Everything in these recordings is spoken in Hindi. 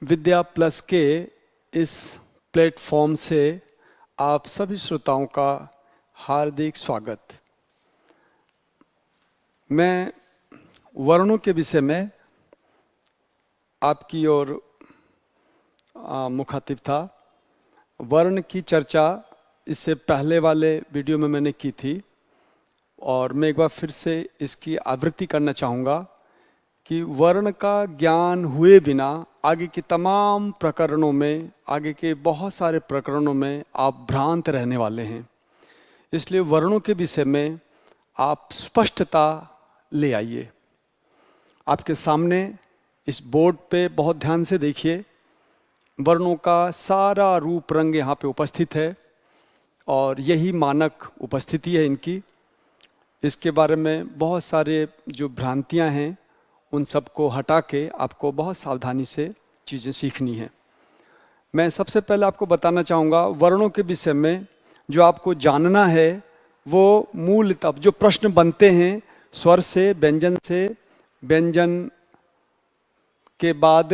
विद्या प्लस के इस प्लेटफॉर्म से आप सभी श्रोताओं का हार्दिक स्वागत। मैं वर्णों के विषय में आपकी ओर मुखातिब था। वर्ण की चर्चा इससे पहले वाले वीडियो में मैंने की थी और मैं एक बार फिर से इसकी आवृत्ति करना चाहूँगा कि वर्ण का ज्ञान हुए बिना आगे के तमाम प्रकरणों में, आगे के बहुत सारे प्रकरणों में आप भ्रांत रहने वाले हैं। इसलिए वर्णों के विषय में आप स्पष्टता ले आइए। आपके सामने इस बोर्ड पे बहुत ध्यान से देखिए, वर्णों का सारा रूप रंग यहाँ पे उपस्थित है और यही मानक उपस्थिति है इनकी। इसके बारे में बहुत सारे जो भ्रांतियाँ हैं उन सबको हटा के आपको बहुत सावधानी से चीज़ें सीखनी है। मैं सबसे पहले आपको बताना चाहूँगा वर्णों के विषय में जो आपको जानना है वो मूलतः जो प्रश्न बनते हैं स्वर से, व्यंजन से, व्यंजन के बाद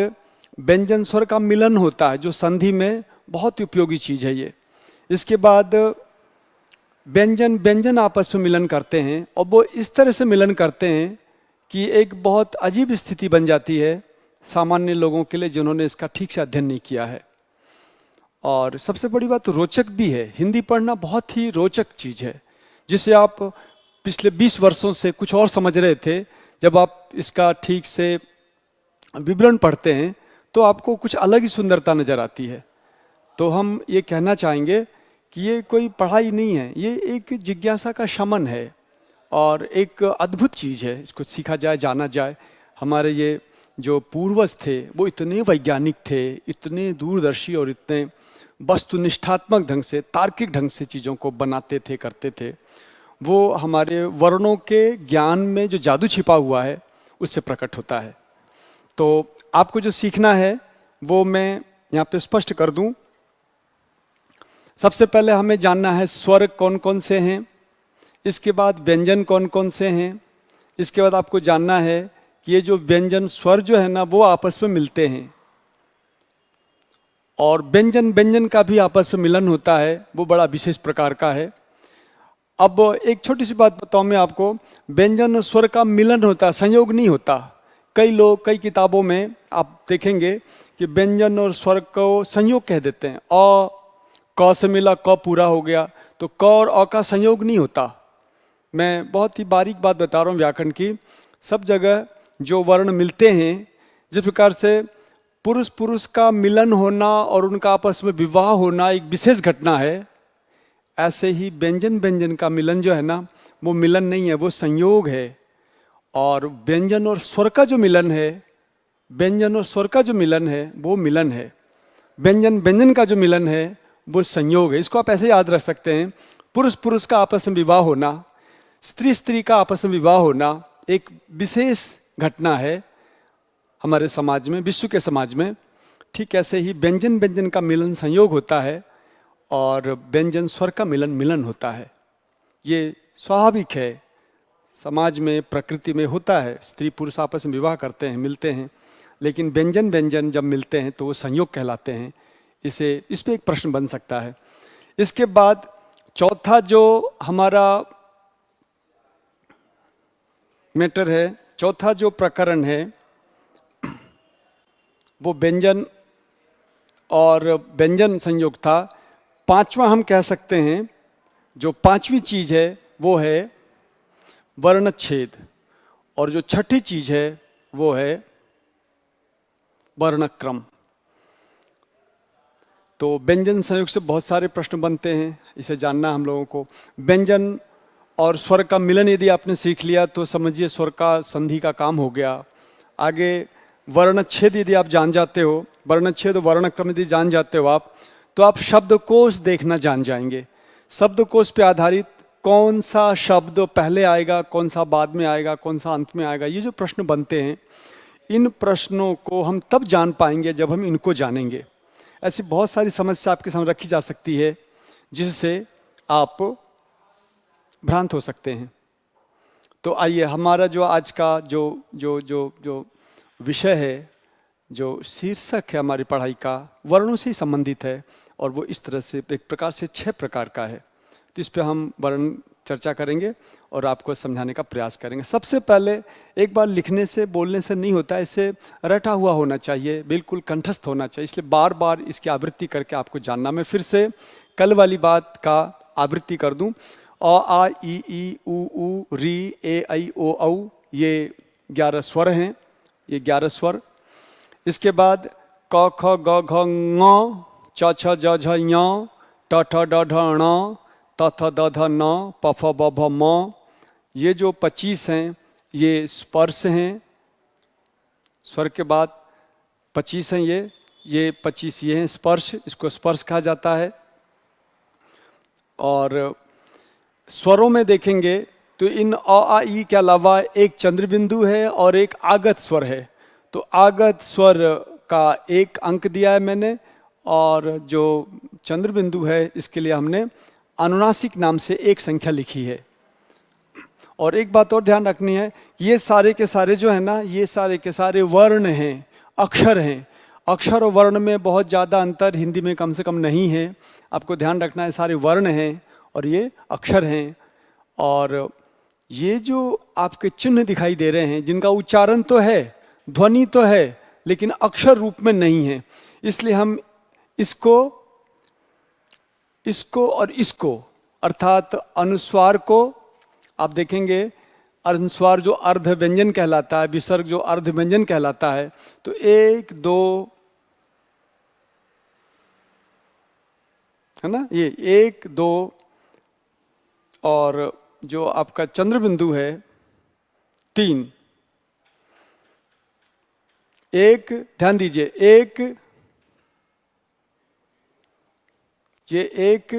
व्यंजन स्वर का मिलन होता है जो संधि में बहुत ही उपयोगी चीज़ है ये। इसके बाद व्यंजन व्यंजन आपस में मिलन करते हैं और वो इस तरह से मिलन करते हैं कि एक बहुत अजीब स्थिति बन जाती है सामान्य लोगों के लिए जिन्होंने इसका ठीक से अध्ययन नहीं किया है। और सबसे बड़ी बात रोचक भी है। हिंदी पढ़ना बहुत ही रोचक चीज़ है जिसे आप पिछले 20 वर्षों से कुछ और समझ रहे थे। जब आप इसका ठीक से विवरण पढ़ते हैं तो आपको कुछ अलग ही सुंदरता नज़र आती है। तो हम ये कहना चाहेंगे कि ये कोई पढ़ाई नहीं है, ये एक जिज्ञासा का शमन है और एक अद्भुत चीज़ है। इसको सीखा जाए, जाना जाए। हमारे ये जो पूर्वज थे वो इतने वैज्ञानिक थे, इतने दूरदर्शी और इतने वस्तुनिष्ठात्मक ढंग से, तार्किक ढंग से चीज़ों को बनाते थे, करते थे। वो हमारे वर्णों के ज्ञान में जो जादू छिपा हुआ है उससे प्रकट होता है। तो आपको जो सीखना है वो मैं यहाँ पे स्पष्ट कर दूँ। सबसे पहले हमें जानना है स्वर कौन कौन से हैं, इसके बाद व्यंजन कौन कौन से हैं, इसके बाद आपको जानना है कि ये जो व्यंजन स्वर जो है ना वो आपस में मिलते हैं और व्यंजन व्यंजन का भी आपस में मिलन होता है, वो बड़ा विशेष प्रकार का है। अब एक छोटी सी बात बताऊं मैं आपको, व्यंजन और स्वर का मिलन होता है, संयोग नहीं होता। कई लोग कई किताबों में आप देखेंगे कि व्यंजन और स्वर को संयोग कह देते हैं। क से मिला क पूरा हो गया, तो क और अ का संयोग नहीं होता। मैं बहुत ही बारीक बात बता रहा हूँ व्याकरण की। सब जगह जो वर्ण मिलते हैं, जिस प्रकार से पुरुष पुरुष का मिलन होना और उनका आपस में विवाह होना एक विशेष घटना है, ऐसे ही व्यंजन व्यंजन का मिलन जो है ना वो मिलन नहीं है, वो संयोग है। और व्यंजन और स्वर का जो मिलन है, व्यंजन और स्वर का जो मिलन है वो मिलन है। व्यंजन व्यंजन का जो मिलन है वो संयोग है। इसको आप ऐसे याद रख सकते हैं, पुरुष पुरुष का आपस में विवाह होना, स्त्री स्त्री का आपस में विवाह होना एक विशेष घटना है हमारे समाज में, विश्व के समाज में। ठीक ऐसे ही व्यंजन व्यंजन का मिलन संयोग होता है और व्यंजन स्वर का मिलन मिलन होता है। ये स्वाभाविक है, समाज में, प्रकृति में होता है। स्त्री पुरुष आपस में विवाह करते हैं, मिलते हैं, लेकिन व्यंजन व्यंजन जब मिलते हैं तो वो संयोग कहलाते हैं। इस पे एक प्रश्न बन सकता है। इसके बाद चौथा जो हमारा मैटर है, चौथा जो प्रकरण है वो व्यंजन और व्यंजन संयोग था। पांचवा हम कह सकते हैं, जो पांचवी चीज है वो है वर्णच्छेद और जो छठी चीज है वो है वर्णक्रम। तो व्यंजन संयोग से बहुत सारे प्रश्न बनते हैं, इसे जानना हम लोगों को। व्यंजन और स्वर का मिलन यदि आपने सीख लिया तो समझिए स्वर का संधि का काम हो गया। आगे वर्णच्छेद यदि आप जान जाते हो, वर्णच्छेद वर्णक्रम यदि जान जाते हो आप, तो आप शब्दकोश देखना जान जाएंगे। शब्दकोश पे आधारित कौन सा शब्द पहले आएगा, कौन सा बाद में आएगा, कौन सा अंत में आएगा, ये जो प्रश्न बनते हैं, इन प्रश्नों को हम तब जान पाएंगे जब हम इनको जानेंगे। ऐसी बहुत सारी समस्या आपके सामने रखी जा सकती है जिससे आप भ्रांत हो सकते हैं। तो आइए, हमारा जो आज का जो जो जो जो विषय है जो शीर्षक है हमारी पढ़ाई का वर्णों से ही संबंधित है, और वो इस तरह से एक प्रकार से 6 प्रकार का है। तो इस पे हम वर्ण चर्चा करेंगे और आपको समझाने का प्रयास करेंगे। सबसे पहले एक बार लिखने से बोलने से नहीं होता, इसे रटा हुआ होना चाहिए, बिल्कुल कंठस्थ होना चाहिए, इसलिए बार बार इसकी आवृत्ति करके आपको जानना। मैं फिर से कल वाली बात का आवृत्ति कर दूं। अ आ ई उ री ए ऐ ओ औ, ये 11 स्वर हैं, ये 11 स्वर। इसके बाद क ख ग घ ङ, च छ ज झ ञ, ट ठ ड ढ ण, त थ द ध न, प फ ब भ म। ये जो 25 हैं ये स्पर्श हैं। स्वर के बाद 25 हैं, ये 25 ये हैं स्पर्श, इसको स्पर्श कहा जाता है। और स्वरों में देखेंगे तो इन अ आ ई के अलावा एक चंद्र बिंदु है और एक आगत स्वर है। तो आगत स्वर का 1 अंक दिया है मैंने, और जो चंद्र बिंदु है इसके लिए हमने अनुनासिक नाम से 1 संख्या लिखी है। और एक बात और ध्यान रखनी है, ये सारे के सारे जो है ना, ये सारे के सारे वर्ण हैं, अक्षर हैं। अक्षर और वर्ण में बहुत ज़्यादा अंतर हिंदी में कम से कम नहीं है, आपको ध्यान रखना है। सारे वर्ण हैं और ये अक्षर हैं। और ये जो आपके चिन्ह दिखाई दे रहे हैं, जिनका उच्चारण तो है, ध्वनि तो है, लेकिन अक्षर रूप में नहीं है, इसलिए हम इसको और इसको, अर्थात अनुस्वार को आप देखेंगे, अनुस्वार जो अर्ध व्यंजन कहलाता है, विसर्ग जो अर्ध व्यंजन कहलाता है। तो 1 2 है ना, ये 1 2, और जो आपका चंद्र बिंदु है 3। ध्यान दीजिए, ये 1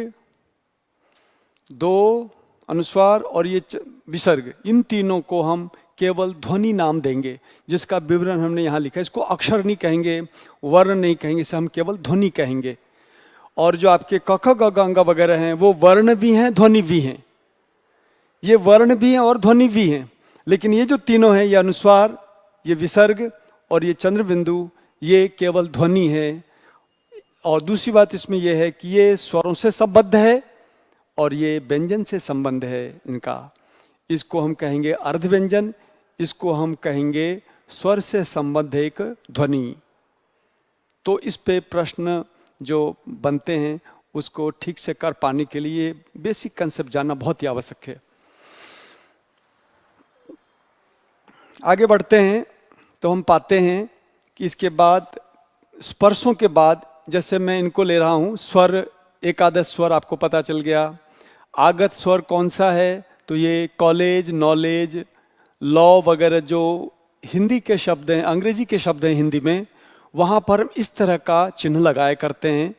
2 अनुस्वार और ये विसर्ग, इन तीनों को हम केवल ध्वनि नाम देंगे, जिसका विवरण हमने यहाँ लिखा है। इसको अक्षर नहीं कहेंगे, वर्ण नहीं कहेंगे, इसे हम केवल ध्वनि कहेंगे। और जो आपके क ख ग घ ङ वगैरह हैं वो वर्ण भी हैं, ध्वनि भी हैं। ये वर्ण भी हैं और ध्वनि भी हैं, लेकिन ये जो तीनों हैं, ये अनुस्वार, ये विसर्ग और ये चंद्र बिंदु, ये केवल ध्वनि है। और दूसरी बात इसमें यह है कि ये स्वरों से संबद्ध है और ये व्यंजन से संबंध है इनका। इसको हम कहेंगे अर्ध व्यंजन, इसको हम कहेंगे स्वर से संबद्ध एक ध्वनि। तो इस पे प्रश्न जो बनते हैं उसको ठीक से कर पाने के लिए बेसिक कंसेप्ट जानना बहुत ही आवश्यक है। आगे बढ़ते हैं तो हम पाते हैं कि इसके बाद स्पर्शों के बाद, जैसे मैं इनको ले रहा हूँ, स्वर, एकादश स्वर आपको पता चल गया। आगत स्वर कौन सा है, तो ये कॉलेज, नॉलेज, लॉ वगैरह जो हिंदी के शब्द हैं, अंग्रेजी के शब्द हैं हिंदी में, वहाँ पर हम इस तरह का चिन्ह लगाया करते हैं।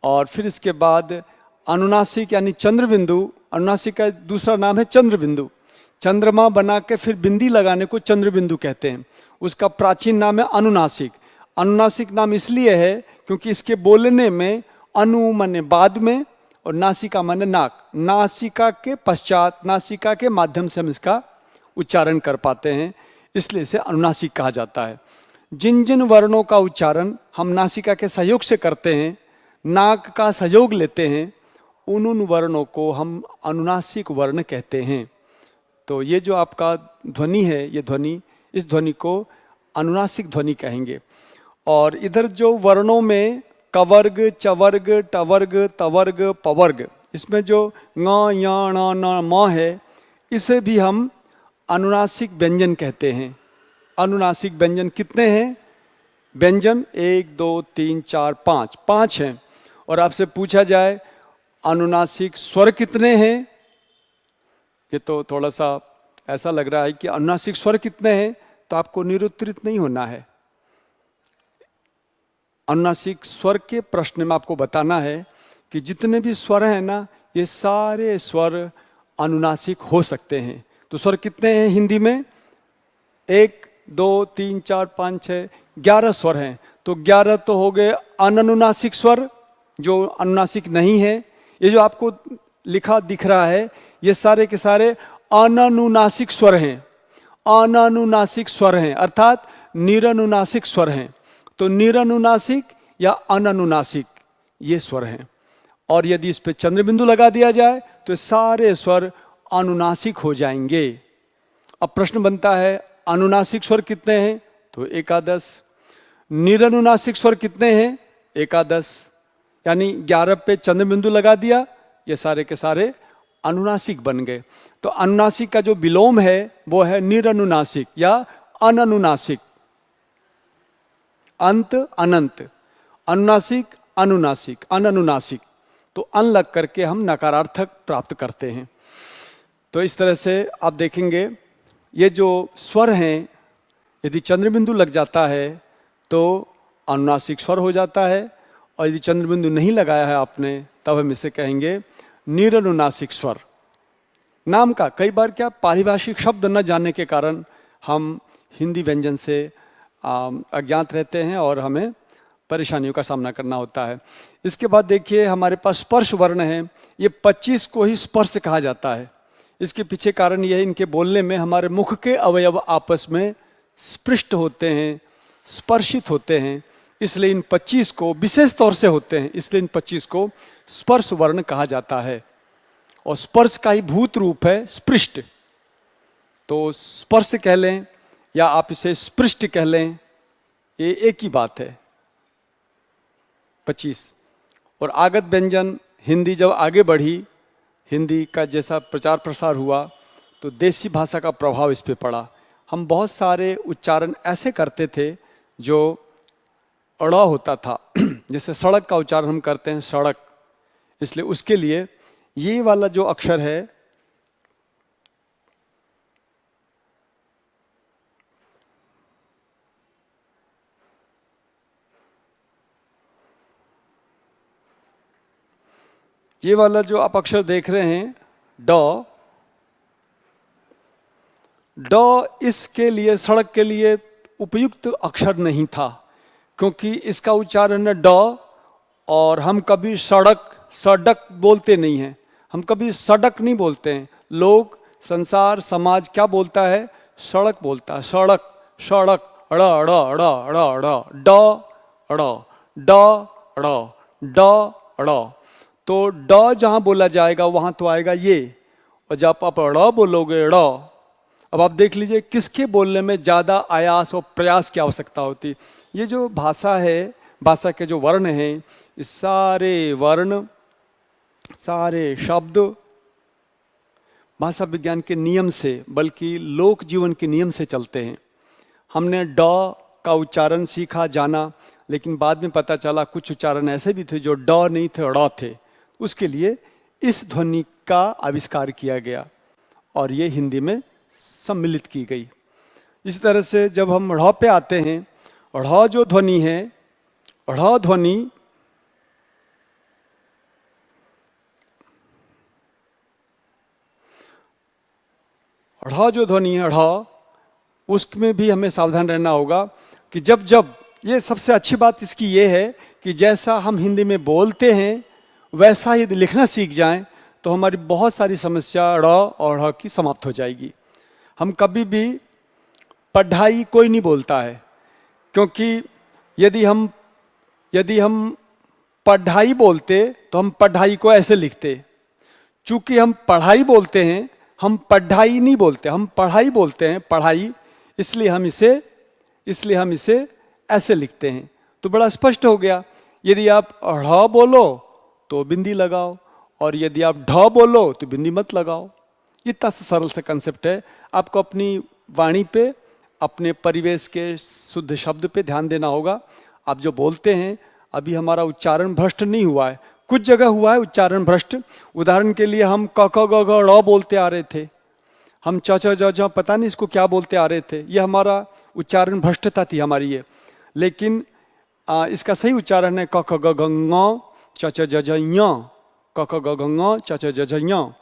और फिर इसके बाद अनुनासिक यानी चंद्र बिंदु, अनुनासिक का दूसरा नाम है चंद्र बिंदु। चंद्रमा बना के फिर बिंदी लगाने को चंद्र बिंदु कहते हैं। उसका प्राचीन नाम है अनुनासिक। अनुनासिक नाम इसलिए है क्योंकि इसके बोलने में अनु माने बाद में और नासिका माने नाक, नासिका के पश्चात, नासिका के माध्यम से हम इसका उच्चारण कर पाते हैं, इसलिए इसे अनुनासिक कहा जाता है। जिन जिन वर्णों का उच्चारण हम नासिका के सहयोग से करते हैं, नाक का सहयोग लेते हैं, उन वर्णों को हम अनुनासिक वर्ण कहते हैं। तो ये जो आपका ध्वनि है, ये ध्वनि, इस ध्वनि को अनुनासिक ध्वनि कहेंगे। और इधर जो वर्णों में कवर्ग, चवर्ग, टवर्ग, तवर्ग, पवर्ग, इसमें जो ङ, य, ण, न, म है, इसे भी हम अनुनासिक व्यंजन कहते हैं। अनुनासिक व्यंजन कितने हैं? व्यंजन 1 2 3 4 5, 5 हैं। और आपसे पूछा जाए अनुनासिक स्वर कितने हैं, ये तो थोड़ा सा ऐसा लग रहा है कि अनुनासिक स्वर कितने हैं, तो आपको निरुत्तरित नहीं होना है। अनुनासिक स्वर के प्रश्न में आपको बताना है कि जितने भी स्वर हैं ना, ये सारे स्वर अनुनासिक हो सकते हैं। तो स्वर कितने हैं हिंदी में? 1 2 3 4 5 6 11 स्वर हैं। तो 11 तो हो गए अननुनासिक स्वर, जो अनुनासिक नहीं है। ये जो आपको लिखा दिख रहा है, ये सारे के सारे अननुनासिक स्वर हैं। अननुनासिक स्वर हैं, अर्थात निरनुनासिक स्वर हैं। तो निरनुनासिक या अननुनासिक ये स्वर हैं। और यदि इस पे चंद्र बिंदु लगा दिया जाए तो सारे स्वर अनुनासिक हो जाएंगे। अब प्रश्न बनता है अनुनासिक स्वर कितने हैं? तो एकादश। निरनुनासिक स्वर कितने हैं? एकादश। यानी 11 पे चंद्र बिंदु लगा दिया, ये सारे के सारे अनुनासिक बन गए। तो अनुनासिक का जो विलोम है वो है निरनुनासिक या अननुनासिक। अंत अनंत, अनुनासिक अनुनासिक अननुनासिक। तो अन लग करके हम नकारार्थक प्राप्त करते हैं। तो इस तरह से आप देखेंगे ये जो स्वर हैं, यदि चंद्र बिंदु लग जाता है तो अनुनासिक स्वर हो जाता है, और यदि चंद्र बिंदु नहीं लगाया है आपने तब हम इसे कहेंगे निरनुनासिक स्वर। नाम का कई बार क्या पारिभाषिक शब्द न जानने के कारण हम हिंदी व्यंजन से अज्ञात रहते हैं और हमें परेशानियों का सामना करना होता है। इसके बाद देखिए हमारे पास स्पर्श वर्ण है। ये 25 को ही स्पर्श कहा जाता है। इसके पीछे कारण यह है, इनके बोलने में हमारे मुख के अवयव आपस में स्पृष्ट होते हैं, स्पर्शित होते हैं, इसलिए इन 25 को विशेष तौर से होते हैं, इसलिए इन 25 को स्पर्श वर्ण कहा जाता है। और स्पर्श का ही भूत रूप है स्पृष्ट। तो स्पर्श कह लें या आप इसे स्पृष्ट कह लें, ये एक ही बात है। 25। और आगत व्यंजन हिंदी जब आगे बढ़ी, हिंदी का जैसा प्रचार प्रसार हुआ तो देसी भाषा का प्रभाव इस पे पड़ा। हम बहुत सारे उच्चारण ऐसे करते थे जो अड़ा होता था, जैसे सड़क का उच्चारण हम करते हैं सड़क, इसलिए उसके लिए ये वाला जो अक्षर है ये वाला जो आप अक्षर देख रहे हैं ड, इसके लिए सड़क के लिए उपयुक्त अक्षर नहीं था, क्योंकि इसका उच्चारण है ड, और हम कभी सड़क बोलते नहीं हैं, हम कभी सड़क नहीं बोलते हैं। लोग, संसार, समाज क्या बोलता है? सड़क बोलता है। सड़क सड़क ड़ ड़ ड़ ड़ ड़ ड ड़ ड ड़ ड। तो ड जहां बोला जाएगा वहां तो आएगा ये, और जब आप ड़ बोलोगे ड़, अब आप देख लीजिए किसके बोलने में ज़्यादा आयास और प्रयास की आवश्यकता होती। ये जो भाषा है, भाषा के जो वर्ण हैं, इस सारे वर्ण, सारे शब्द भाषा विज्ञान के नियम से, बल्कि लोक जीवन के नियम से चलते हैं। हमने ड का उच्चारण सीखा, जाना, लेकिन बाद में पता चला कुछ उच्चारण ऐसे भी थे जो ड नहीं थे, ड़ थे। उसके लिए इस ध्वनि का आविष्कार किया गया और ये हिंदी में सम्मिलित की गई। इस तरह से जब हम ढ़ पे आते हैं, ढ़ जो ध्वनि है, ढ़ ध्वनि ढ़ जो ध्वनि है ढ़, उसमें भी हमें सावधान रहना होगा कि जब जब, ये सबसे अच्छी बात इसकी ये है कि जैसा हम हिंदी में बोलते हैं वैसा ही लिखना सीख जाएं तो हमारी बहुत सारी समस्या ढ़ और ढ़ की समाप्त हो जाएगी। हम कभी भी पढ़ाई कोई नहीं बोलता है, क्योंकि यदि हम पढ़ाई बोलते तो हम पढ़ाई को ऐसे लिखते। चूंकि हम पढ़ाई बोलते हैं, हम पढ़ाई नहीं बोलते, हम पढ़ाई बोलते हैं, पढ़ाई, इसलिए हम इसे ऐसे लिखते हैं। तो बड़ा स्पष्ट हो गया। यदि आप ढ़ बोलो तो बिंदी लगाओ, और यदि आप ढ बोलो तो बिंदी मत लगाओ। इतना सरल सा कंसेप्ट है। आपको अपनी वाणी पे, अपने परिवेश के शुद्ध शब्द पे ध्यान देना होगा। आप जो बोलते हैं, अभी हमारा उच्चारण भ्रष्ट नहीं हुआ है, कुछ जगह हुआ है उच्चारण भ्रष्ट। उदाहरण के लिए हम क ख ग घ ड़ बोलते आ रहे थे, हम च च ज झ पता नहीं इसको क्या बोलते आ रहे थे, ये हमारा उच्चारण भ्रष्टता थी हमारी ये। लेकिन इसका सही उच्चारण है क ख ग घ ङ च च ज झ ञ, क ख ग घ ङ च च ज झ ञ।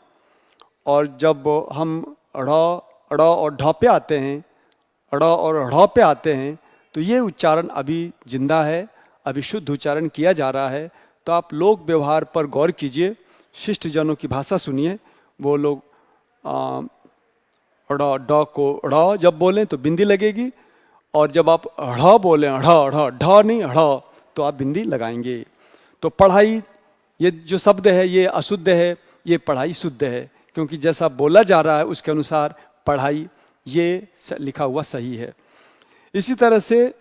और जब हम ड़ और ढ पे आते हैं, ड़ और ढ़ पे आते हैं, तो ये उच्चारण अभी जिंदा है, अभी शुद्ध उच्चारण किया जा रहा है। तो आप लोक व्यवहार पर गौर कीजिए, शिष्ट जनों की भाषा सुनिए। वो लोग ड़ ड को ड़ जब बोलें तो बिंदी लगेगी, और जब आप ढ़ बोले ढ़ ढ़ ढ नहीं ढ़, तो आप बिंदी लगाएंगे। तो पढ़ाई, ये जो शब्द है ये अशुद्ध है, ये पढ़ाई शुद्ध है, क्योंकि जैसा बोला जा रहा है उसके अनुसार पढ़ाई ये लिखा हुआ सही है। इसी तरह से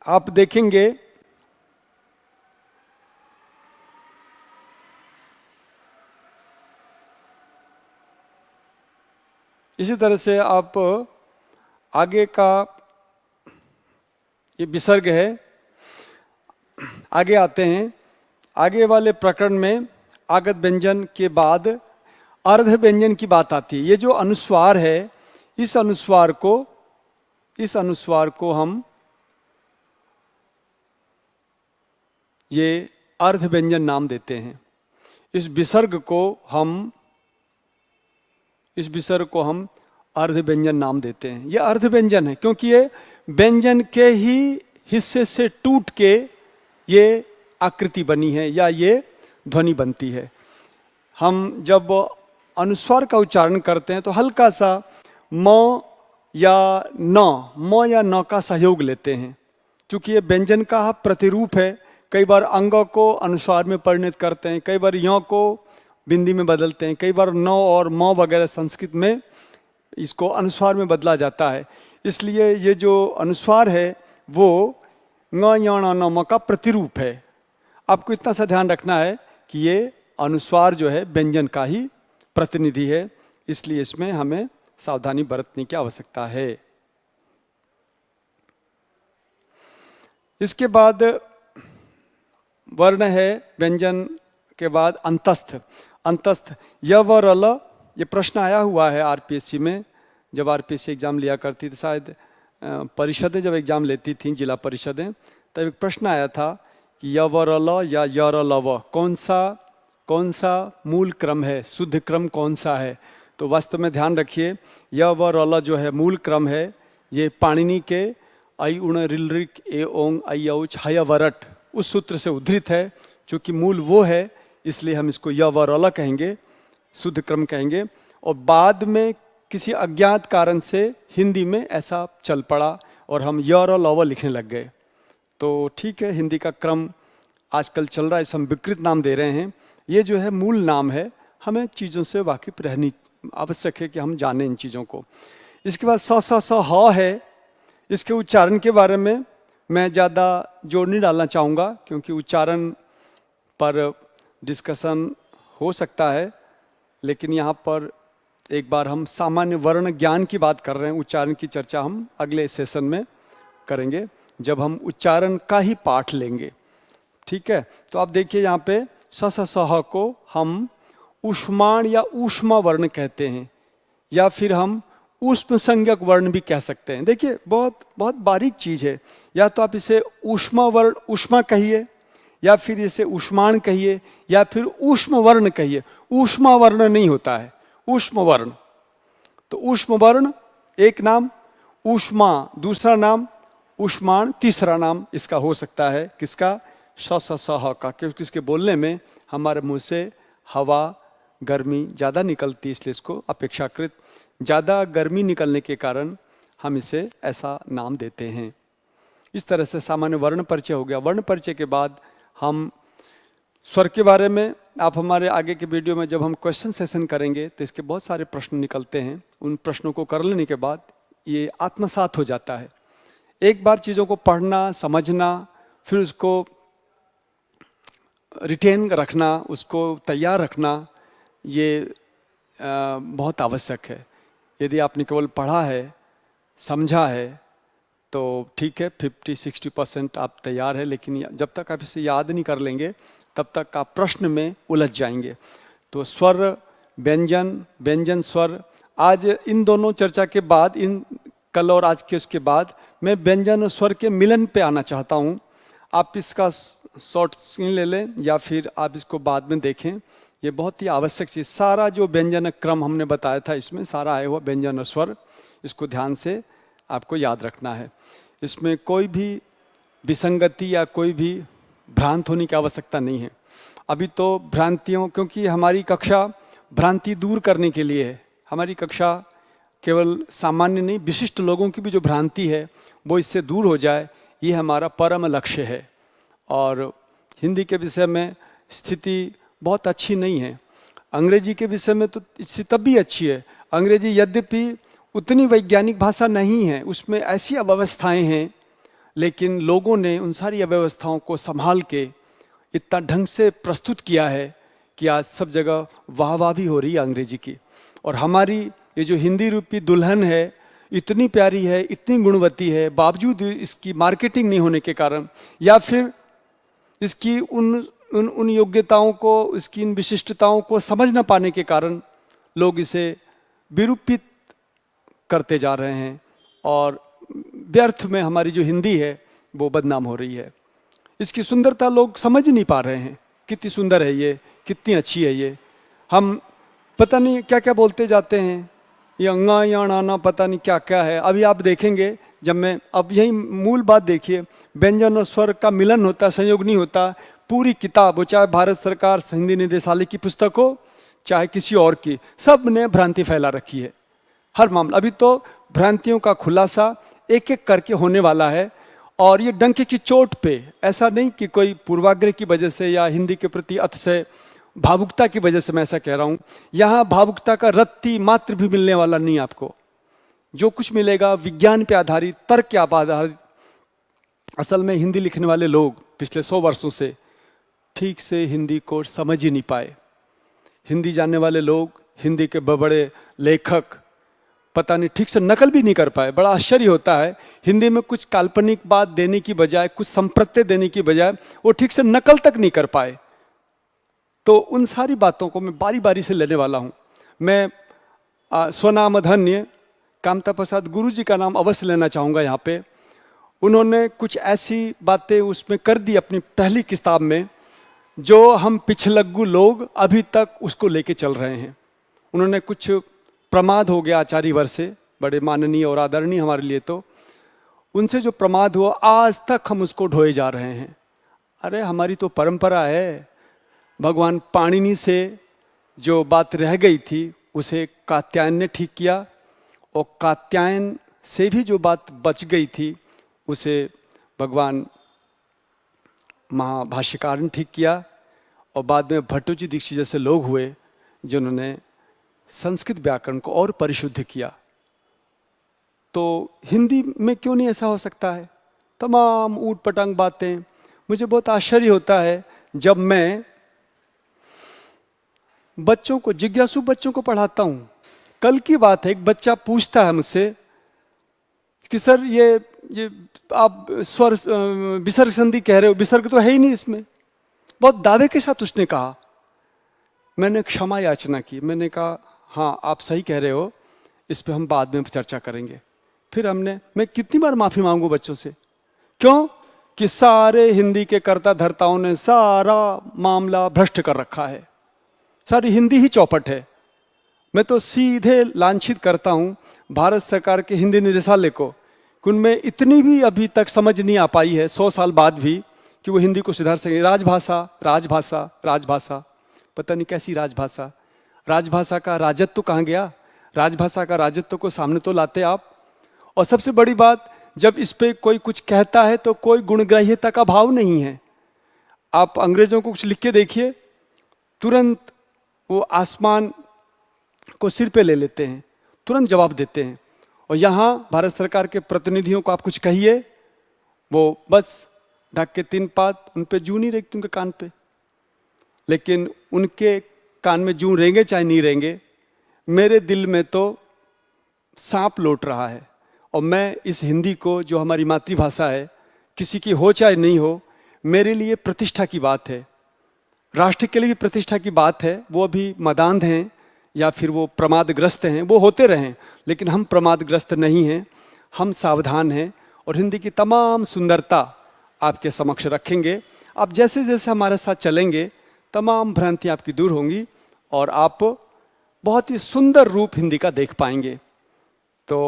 आप देखेंगे इसी तरह से आप आगे का ये विसर्ग है, आगे आते हैं। आगे वाले प्रकरण में आगत व्यंजन के बाद अर्ध व्यंजन की बात आती है। ये जो अनुस्वार है, इस अनुस्वार को हम ये अर्ध व्यंजन नाम देते हैं। इस विसर्ग को हम अर्ध व्यंजन नाम देते हैं। ये अर्ध व्यंजन है क्योंकि ये व्यंजन के ही हिस्से से टूट के ये आकृति बनी है या ये ध्वनि बनती है। हम जब अनुस्वार का उच्चारण करते हैं तो हल्का सा म या न का सहयोग लेते हैं, क्योंकि ये व्यंजन का प्रतिरूप है। कई बार अंग को अनुस्वार में परिणत करते हैं, कई बार य को बिंदी में बदलते हैं, कई बार न और म वगैरह संस्कृत में इसको अनुस्वार में बदला जाता है। इसलिए ये जो अनुस्वार है वो ङ य ण न म का प्रतिरूप है। आपको इतना सा ध्यान रखना है कि ये अनुस्वार जो है व्यंजन का ही प्रतिनिधि है, इसलिए इसमें हमें सावधानी बरतने की आवश्यकता है। इसके बाद वर्ण है व्यंजन के बाद अंतस्थ। अंतस्थ य व र ल, ये प्रश्न आया हुआ है आरपीएससी में। जब आरपीएससी एग्जाम लिया करती थी, शायद परिषदें जब एग्जाम लेती थी, जिला परिषदें, तब एक प्रश्न आया था कि य व र ल या य र ल व कौन सा मूल क्रम है, शुद्ध क्रम कौन सा है। तो वास्तव में ध्यान रखिए, य व र ल जो है मूल क्रम है, ये पाणिनि के ऐ उण ऋल ऋक ए ओंग ऐ औच हय वरट उस सूत्र से उद्धृत है। चूँकि मूल वो है इसलिए हम इसको य व र ल कहेंगे, शुद्ध क्रम कहेंगे। और बाद में किसी अज्ञात कारण से हिंदी में ऐसा चल पड़ा और हम य र ल व लिखने लग गए। तो ठीक है, हिंदी का क्रम आजकल चल रहा है, इसे हम विकृत नाम दे रहे हैं। ये जो है मूल नाम है, हमें चीज़ों से वाकिफ रहनी आवश्यक है कि हम जानें इन चीज़ों को। इसके बाद स ह है, इसके उच्चारण के बारे में मैं ज़्यादा जोर नहीं डालना चाहूँगा, क्योंकि उच्चारण पर डिस्कशन हो सकता है। लेकिन यहाँ पर एक बार हम सामान्य वर्ण ज्ञान की बात कर रहे हैं, उच्चारण की चर्चा हम अगले सेशन में करेंगे जब हम उच्चारण का ही पाठ लेंगे। ठीक है, तो आप देखिए यहाँ पे स ह को हम ऊष्माण या ऊष्मा वर्ण कहते हैं, या फिर हम ऊष्म संज्ञक वर्ण भी कह सकते हैं। देखिए बहुत बहुत बारीक चीज़ है। या तो आप इसे ऊष्मा वर्ण ऊष्मा कहिए, या फिर इसे ऊष्माण कहिए, या फिर ऊष्म वर्ण कहिए। ऊष्मा वर्ण नहीं होता है, ऊष्म वर्ण। तो ऊष्म वर्ण एक नाम, ऊष्मा दूसरा नाम, ऊष्माण तीसरा नाम इसका हो सकता है। किसका? स ह का, क्योंकि इसके बोलने में हमारे मुंह से हवा गर्मी ज़्यादा निकलती है, इसलिए इसको अपेक्षाकृत ज़्यादा गर्मी निकलने के कारण हम इसे ऐसा नाम देते हैं। इस तरह से सामान्य वर्ण परिचय हो गया। वर्ण परिचय के बाद हम स्वर के बारे में, आप हमारे आगे के वीडियो में जब हम क्वेश्चन सेशन करेंगे तो इसके बहुत सारे प्रश्न निकलते हैं। उन प्रश्नों को कर लेने के बाद ये आत्मसात हो जाता है। एक बार चीज़ों को पढ़ना, समझना, फिर उसको रिटेन रखना, उसको तैयार रखना, ये बहुत आवश्यक है। यदि आपने केवल पढ़ा है, समझा है, तो ठीक है, 50-60% आप तैयार है। लेकिन जब तक आप इसे याद नहीं कर लेंगे तब तक आप प्रश्न में उलझ जाएंगे। तो स्वर, व्यंजन, व्यंजन स्वर, आज इन दोनों चर्चा के बाद, इन कल और आज के उसके बाद मैं व्यंजन और स्वर के मिलन पे आना चाहता हूँ। आप इसका शॉर्ट सीन ले लें या फिर आप इसको बाद में देखें। ये बहुत ही आवश्यक चीज़, सारा जो व्यंजन क्रम हमने बताया था इसमें सारा आया हुआ व्यंजन और स्वर, इसको ध्यान से आपको याद रखना है। इसमें कोई भी विसंगति या कोई भी भ्रांत होने की आवश्यकता नहीं है। अभी तो भ्रांतियों, क्योंकि हमारी कक्षा भ्रांति दूर करने के लिए है। हमारी कक्षा केवल सामान्य नहीं, विशिष्ट लोगों की भी जो भ्रांति है वो इससे दूर हो जाए, ये हमारा परम लक्ष्य है। और हिंदी के विषय में स्थिति बहुत अच्छी नहीं है। अंग्रेजी के विषय में तो स्थिति तब भी अच्छी है। अंग्रेजी यद्यपि उतनी वैज्ञानिक भाषा नहीं है, उसमें ऐसी अव्यवस्थाएं हैं, लेकिन लोगों ने उन सारी अव्यवस्थाओं को संभाल के इतना ढंग से प्रस्तुत किया है कि आज सब जगह वाह वाह भी हो रही है अंग्रेजी की। और हमारी ये जो हिंदी रूपी दुल्हन है, इतनी प्यारी है, इतनी गुणवती है, बावजूद इसकी मार्केटिंग नहीं होने के कारण, या फिर इसकी उन योग्यताओं को, इसकी इन विशिष्टताओं को समझ न पाने के कारण लोग इसे विरूपित करते जा रहे हैं, और व्यर्थ में हमारी जो हिंदी है वो बदनाम हो रही है। इसकी सुंदरता लोग समझ नहीं पा रहे हैं, कितनी सुंदर है ये, कितनी अच्छी है ये। हम पता नहीं क्या क्या बोलते जाते हैं, ये अंगा या नाना पता नहीं क्या क्या है। अभी आप देखेंगे, जब मैं अब यही मूल बात देखिए, व्यंजन और स्वर का मिलन होता, संयोग नहीं होता। पूरी किताब, वो चाहे भारत सरकार हिंदी निदेशालय की पुस्तक हो, चाहे किसी और की, सब ने भ्रांति फैला रखी है हर मामला। अभी तो भ्रांतियों का खुलासा एक एक करके होने वाला है, और ये डंके की चोट पे, ऐसा नहीं कि कोई पूर्वाग्रह की वजह से या हिंदी के प्रति अतिशय भावुकता की वजह से मैं ऐसा कह रहा हूँ। यहाँ भावुकता का रत्ती मात्र भी मिलने वाला नहीं आपको। जो कुछ मिलेगा विज्ञान पे आधारित, तर्क के आधारित। असल में हिंदी लिखने वाले लोग पिछले 100 वर्षों से ठीक से हिंदी को समझ ही नहीं पाए। हिंदी जानने वाले लोग, हिंदी के बड़े लेखक, पता नहीं ठीक से नकल भी नहीं कर पाए। बड़ा आश्चर्य होता है, हिंदी में कुछ काल्पनिक बात देने की बजाय, कुछ संप्रत्यय देने की बजाय, वो ठीक से नकल तक नहीं कर पाए। तो उन सारी बातों को मैं बारी बारी से लेने वाला हूँ। मैं स्वनामधन्य कामता प्रसाद गुरु जी का नाम अवश्य लेना चाहूँगा यहाँ पे। उन्होंने कुछ ऐसी बातें उसमें कर दी अपनी पहली किताब में, जो हम पिछलग्गू लोग अभी तक उसको लेके चल रहे हैं। उन्होंने कुछ प्रमाद हो गया आचार्य वर से, बड़े माननीय और आदरणीय हमारे लिए, तो उनसे जो प्रमाद हुआ आज तक हम उसको ढोए जा रहे हैं। अरे हमारी तो परंपरा है। भगवान पाणिनि से जो बात रह गई थी उसे कात्यायन ने ठीक किया, और कात्यायन से भी जो बात बच गई थी उसे भगवान महाभाष्यकार ने ठीक किया, और बाद में भट्टोजी दीक्षित जैसे लोग हुए जिन्होंने संस्कृत व्याकरण को और परिशुद्ध किया। तो हिंदी में क्यों नहीं ऐसा हो सकता है? तमाम ऊट पटांग बातें। मुझे बहुत आश्चर्य होता है जब मैं बच्चों को, जिज्ञासु बच्चों को पढ़ाता हूँ। कल की बात है, एक बच्चा पूछता है मुझसे कि सर ये आप स्वर विसर्ग संधि कह रहे हो, विसर्ग तो है ही नहीं इसमें। बहुत दावे के साथ उसने कहा। मैंने क्षमा याचना की, मैंने कहा हाँ आप सही कह रहे हो, इस पे हम बाद में चर्चा करेंगे। फिर मैं कितनी बार माफी मांगू बच्चों से, क्यों कि सारे हिंदी के कर्ता धर्ताओं ने सारा मामला भ्रष्ट कर रखा है। सारी हिंदी ही चौपट है। मैं तो सीधे लांछित करता हूँ भारत सरकार के हिंदी निदेशालय को, कि उनमें इतनी भी अभी तक समझ नहीं आ पाई है 100 साल बाद भी, कि वो हिंदी को सुधार सके। राजभाषा राजभाषा राजभाषा, पता नहीं कैसी राजभाषा। राजभाषा का राजत्व कहाँ गया? राजभाषा का राजत्व को सामने तो लाते आप। और सबसे बड़ी बात, जब इस पे कोई कुछ कहता है तो कोई गुणग्राह्यता का भाव नहीं है। आप अंग्रेजों को कुछ लिख के देखिए, तुरंत वो आसमान को सिर पे ले लेते हैं, तुरंत जवाब देते हैं। और यहाँ भारत सरकार के प्रतिनिधियों को आप कुछ कहिए, वो बस ढक के 3 पात, उन पे जूं नहीं रेंगती उनके कान पे। लेकिन उनके कान में जूं रेंगे चाहे नहीं रेंगे, मेरे दिल में तो सांप लौट रहा है। और मैं इस हिंदी को, जो हमारी मातृभाषा है, किसी की हो चाहे नहीं हो, मेरे लिए प्रतिष्ठा की बात है। राष्ट्र के लिए भी प्रतिष्ठा की बात है। वो अभी मदांध हैं या फिर वो प्रमादग्रस्त हैं, वो होते रहें, लेकिन हम प्रमादग्रस्त नहीं हैं, हम सावधान हैं और हिंदी की तमाम सुंदरता आपके समक्ष रखेंगे। आप जैसे जैसे हमारे साथ चलेंगे, तमाम भ्रांतियाँ आपकी दूर होंगी और आप बहुत ही सुंदर रूप हिंदी का देख पाएंगे। तो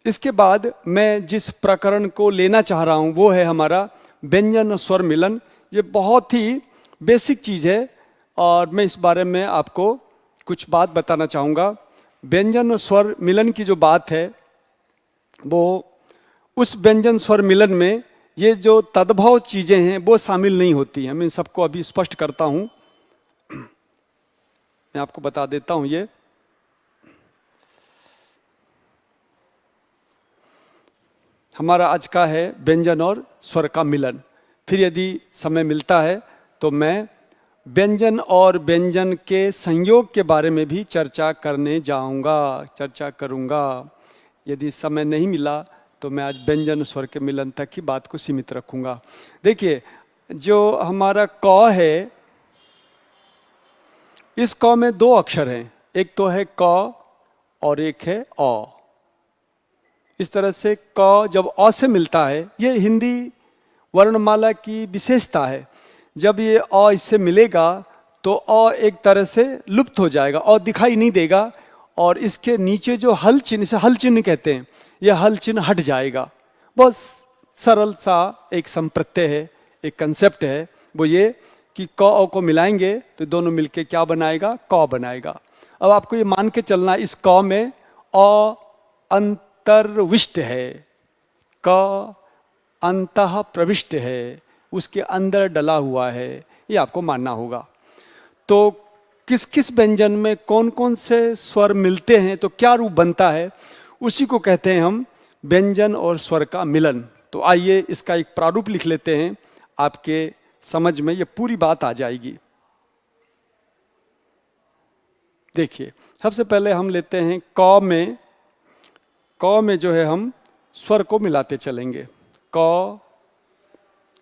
इसके बाद मैं जिस प्रकरण को लेना चाह रहा हूँ वो है हमारा व्यंजन और स्वर मिलन। ये बहुत ही बेसिक चीज़ है और मैं इस बारे में आपको कुछ बात बताना चाहूँगा। व्यंजन और स्वर मिलन की जो बात है, वो उस व्यंजन स्वर मिलन में ये जो तद्भव चीजें हैं वो शामिल नहीं होती हैं। मैं इन सबको अभी स्पष्ट करता हूं, मैं आपको बता देता हूं। ये हमारा आज का है व्यंजन और स्वर का मिलन। फिर यदि समय मिलता है तो मैं व्यंजन और व्यंजन के संयोग के बारे में भी चर्चा करने जाऊंगा, चर्चा करूंगा। यदि समय नहीं मिला तो मैं आज व्यंजन स्वर के मिलन तक ही बात को सीमित रखूंगा। देखिए, जो हमारा क है, इस क में दो अक्षर हैं, एक तो है क और एक है अ। इस तरह से क जब अ से मिलता है, ये हिंदी वर्णमाला की विशेषता है। जब ये अ इससे मिलेगा तो अ एक तरह से लुप्त हो जाएगा, अ दिखाई नहीं देगा, और इसके नीचे जो हल चिन्ह, इसे हल चिन्ह कहते हैं, यह हल चिन्ह हट जाएगा। बस सरल सा एक संप्रत्यय है, एक कंसेप्ट है, वो ये कि क अ को मिलाएंगे तो दोनों मिलके क्या बनाएगा, क बनाएगा। अब आपको ये मान के चलना, इस क में अ अंतर्विष्ट है, क अंतः प्रविष्ट है, उसके अंदर डला हुआ है, ये आपको मानना होगा। तो किस किस व्यंजन में कौन कौन से स्वर मिलते हैं तो क्या रूप बनता है, उसी को कहते हैं हम व्यंजन और स्वर का मिलन। तो आइए इसका एक प्रारूप लिख लेते हैं, आपके समझ में ये पूरी बात आ जाएगी। देखिए, सबसे पहले हम लेते हैं क में जो है हम स्वर को मिलाते चलेंगे। क,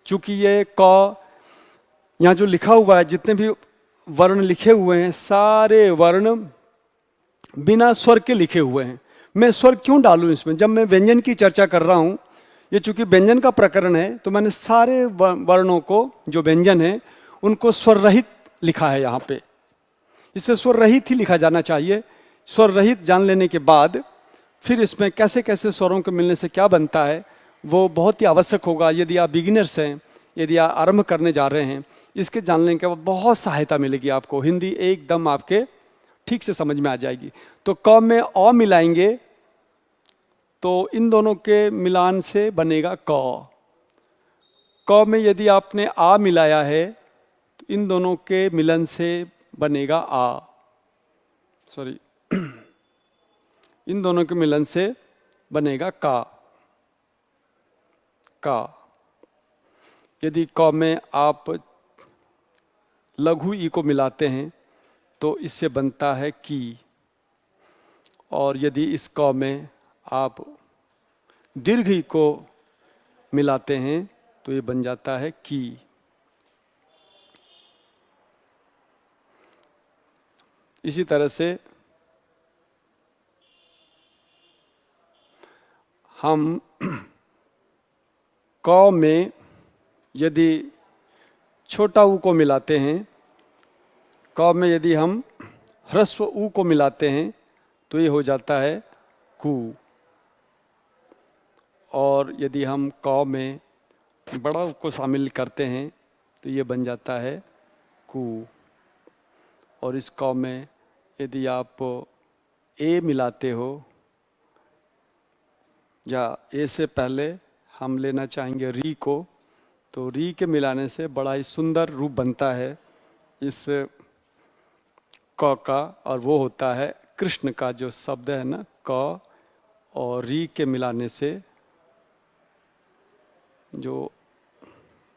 चूंकि ये क यहाँ जो लिखा हुआ है, जितने भी वर्ण लिखे हुए हैं, सारे वर्ण बिना स्वर के लिखे हुए हैं। मैं स्वर क्यों डालूं इसमें, जब मैं व्यंजन की चर्चा कर रहा हूं। ये चूंकि व्यंजन का प्रकरण है तो मैंने सारे वर्णों को, जो व्यंजन है, उनको स्वर रहित लिखा है यहाँ पे। इसे स्वर रहित ही लिखा जाना चाहिए। स्वर रहित जान लेने के बाद फिर इसमें कैसे कैसे स्वरों के मिलने से क्या बनता है, वो बहुत ही आवश्यक होगा। यदि आप बिगिनर्स हैं, यदि आप आरंभ करने जा रहे हैं, इसके जानने के बाद बहुत सहायता मिलेगी आपको। हिंदी एकदम आपके ठीक से समझ में आ जाएगी। तो क में अ मिलाएंगे तो इन दोनों के मिलान से बनेगा क। क में यदि आपने आ मिलाया है तो इन दोनों के मिलन से बनेगा आ, सॉरी इन दोनों के मिलन से बनेगा का। यदि क में आप लघु ई को मिलाते हैं तो इससे बनता है की, और यदि इस क में आप दीर्घ ई को मिलाते हैं तो ये बन जाता है की। इसी तरह से हम क में यदि छोटा ऊ को मिलाते हैं, क में यदि हम ह्रस्व ऊ को मिलाते हैं तो ये हो जाता है कू। और यदि हम क में बड़ा ऊ को शामिल करते हैं तो ये बन जाता है कू। और इस क में यदि आप ए मिलाते हो, या ए से पहले हम लेना चाहेंगे री को, तो री के मिलाने से बड़ा ही सुंदर रूप बनता है इस क का, और वो होता है कृष्ण का जो शब्द है ना, क और री के मिलाने से जो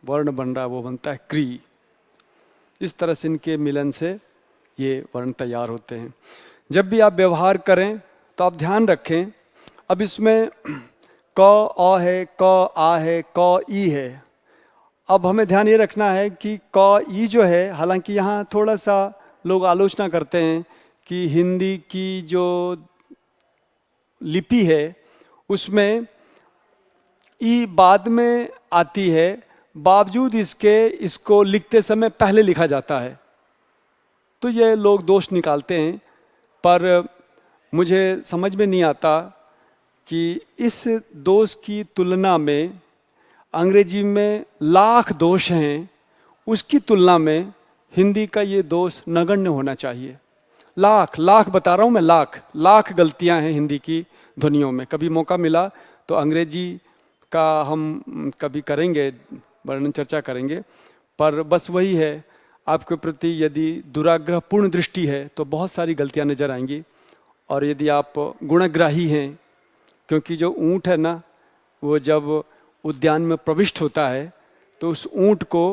वर्ण बन रहा है वो बनता है क्री। इस तरह से इनके मिलन से ये वर्ण तैयार होते हैं। जब भी आप व्यवहार करें तो आप ध्यान रखें, अब इसमें क अ है, क आ है, क ई है। अब हमें ध्यान ये रखना है कि क ई जो है, हालांकि यहाँ थोड़ा सा लोग आलोचना करते हैं कि हिंदी की जो लिपि है उसमें ई बाद में आती है, बावजूद इसके इसको लिखते समय पहले लिखा जाता है। तो ये लोग दोष निकालते हैं, पर मुझे समझ में नहीं आता कि इस दोष की तुलना में अंग्रेजी में लाख दोष हैं, उसकी तुलना में हिंदी का ये दोष नगण्य होना चाहिए। लाख लाख बता रहा हूँ मैं, लाख लाख गलतियां हैं हिंदी की ध्वनियों में। कभी मौका मिला तो अंग्रेजी का हम कभी करेंगे, वर्णन चर्चा करेंगे। पर बस वही है, आपके प्रति यदि दुराग्रह पूर्ण दृष्टि है तो बहुत सारी गलतियां नजर आएंगी। और यदि आप गुणग्राही हैं, क्योंकि जो ऊंट है ना, वो जब उद्यान में प्रविष्ट होता है तो उस ऊंट को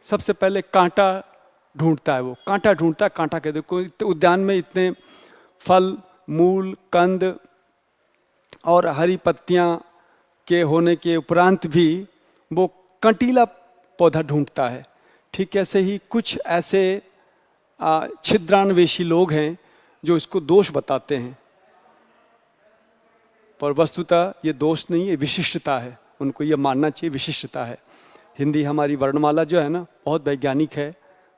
सबसे पहले कांटा ढूंढता है, वो कांटा ढूंढता है। कांटा कहते हैं, उद्यान में इतने फल, मूल, कंद और हरी पत्तियां के होने के उपरांत भी वो कंटीला पौधा ढूंढता है। ठीक ऐसे ही कुछ ऐसे छिद्रान्वेषी लोग हैं जो इसको दोष बताते हैं, पर वस्तुतः ये दोष नहीं, ये विशिष्टता है। उनको ये मानना चाहिए विशिष्टता है। हिंदी हमारी वर्णमाला जो है ना, बहुत वैज्ञानिक है।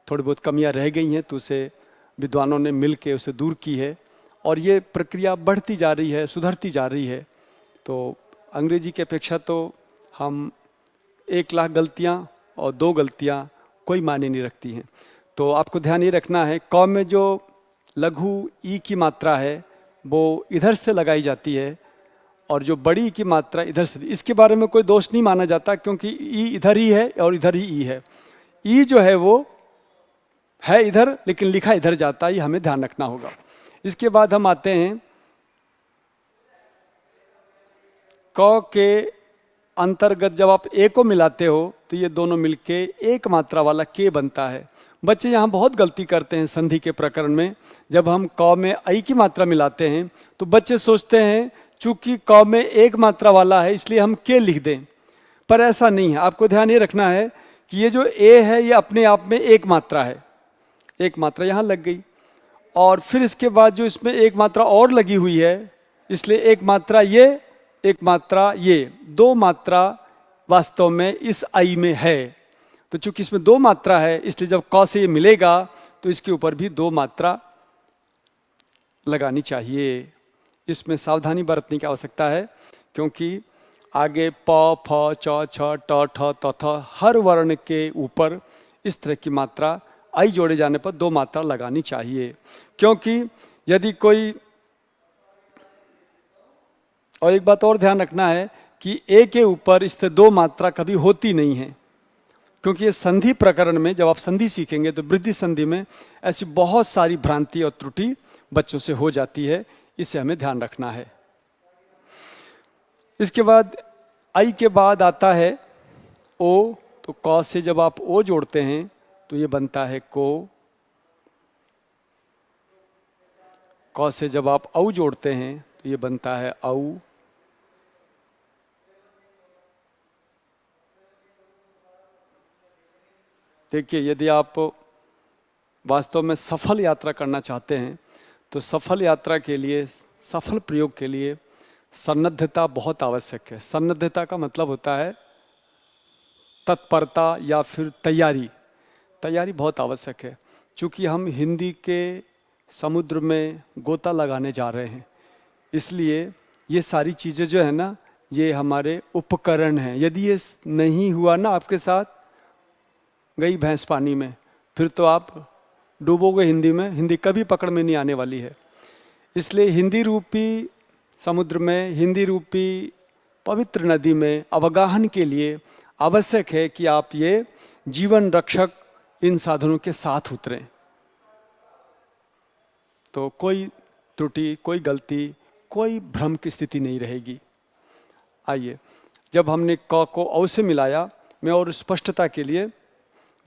थोड़ी बहुत कमियां रह गई हैं तो उसे विद्वानों ने मिल के उसे दूर की है, और ये प्रक्रिया बढ़ती जा रही है, सुधरती जा रही है। तो अंग्रेजी की अपेक्षा तो हम 1,00,000 गलतियाँ और 2 गलतियाँ कोई मायने नहीं रखती हैं। तो आपको ध्यान ये रखना है, क में जो लघु ई की मात्रा है वो इधर से लगाई जाती है, और जो बड़ी की मात्रा इधर से। इसके बारे में कोई दोष नहीं माना जाता, क्योंकि ई इधर ही है और इधर ही ई है। ई जो है वो है इधर, लेकिन लिखा इधर जाता है, ये हमें ध्यान रखना होगा। इसके बाद हम आते हैं क के अंतर्गत। जब आप ए को मिलाते हो तो ये दोनों मिलके एक मात्रा वाला के बनता है। बच्चे यहाँ बहुत गलती करते हैं संधि के प्रकरण में। जब हम क में आई की मात्रा मिलाते हैं तो बच्चे सोचते हैं चूंकि क में एक मात्रा वाला है इसलिए हम के लिख दें, पर ऐसा नहीं है। आपको ध्यान ये रखना है कि ये जो ए है ये अपने आप में एक मात्रा है। एक मात्रा यहाँ लग गई, और फिर इसके बाद जो इसमें एक मात्रा और लगी हुई है, इसलिए एक मात्रा ये, एक मात्रा ये, 2 मात्रा वास्तव में इस आई में है। तो चूंकि इसमें 2 मात्रा है, इसलिए जब क से ये मिलेगा तो इसके ऊपर भी 2 मात्रा लगानी चाहिए। इसमें सावधानी बरतने की आवश्यकता है, क्योंकि आगे प, फ, च, छ, ट, ठ, त, थ हर वर्ण के ऊपर इस तरह की मात्रा आई जोड़े जाने पर 2 मात्रा लगानी चाहिए। क्योंकि यदि कोई, और एक बात और ध्यान रखना है कि ए के ऊपर इस तरह 2 मात्रा कभी होती नहीं है, क्योंकि ये संधि प्रकरण में जब आप संधि सीखेंगे तो वृद्धि संधि में ऐसी बहुत सारी भ्रांति और त्रुटि बच्चों से हो जाती है। इसे हमें ध्यान रखना है। इसके बाद आई के बाद आता है ओ। तो क से जब आप ओ जोड़ते हैं तो ये बनता है को। क से जब आप औ जोड़ते हैं तो ये बनता है औ। देखिए, यदि आप वास्तव में सफल यात्रा करना चाहते हैं तो सफल यात्रा के लिए, सफल प्रयोग के लिए सन्नद्धता बहुत आवश्यक है। सन्नद्धता का मतलब होता है तत्परता या फिर तैयारी। तैयारी बहुत आवश्यक है। चूँकि हम हिंदी के समुद्र में गोता लगाने जा रहे हैं, इसलिए ये सारी चीज़ें जो है ना, ये हमारे उपकरण हैं। यदि ये नहीं हुआ ना आपके साथ, गई भैंस पानी में, फिर तो आप डूबोगे हिंदी में। हिंदी कभी पकड़ में नहीं आने वाली है। इसलिए हिंदी रूपी समुद्र में, हिंदी रूपी पवित्र नदी में अवगाहन के लिए आवश्यक है कि आप ये जीवन रक्षक इन साधनों के साथ उतरें। तो कोई त्रुटि, कोई गलती, कोई भ्रम की स्थिति नहीं रहेगी। आइए, जब हमने क को औ से मिलाया, मैं और स्पष्टता के लिए,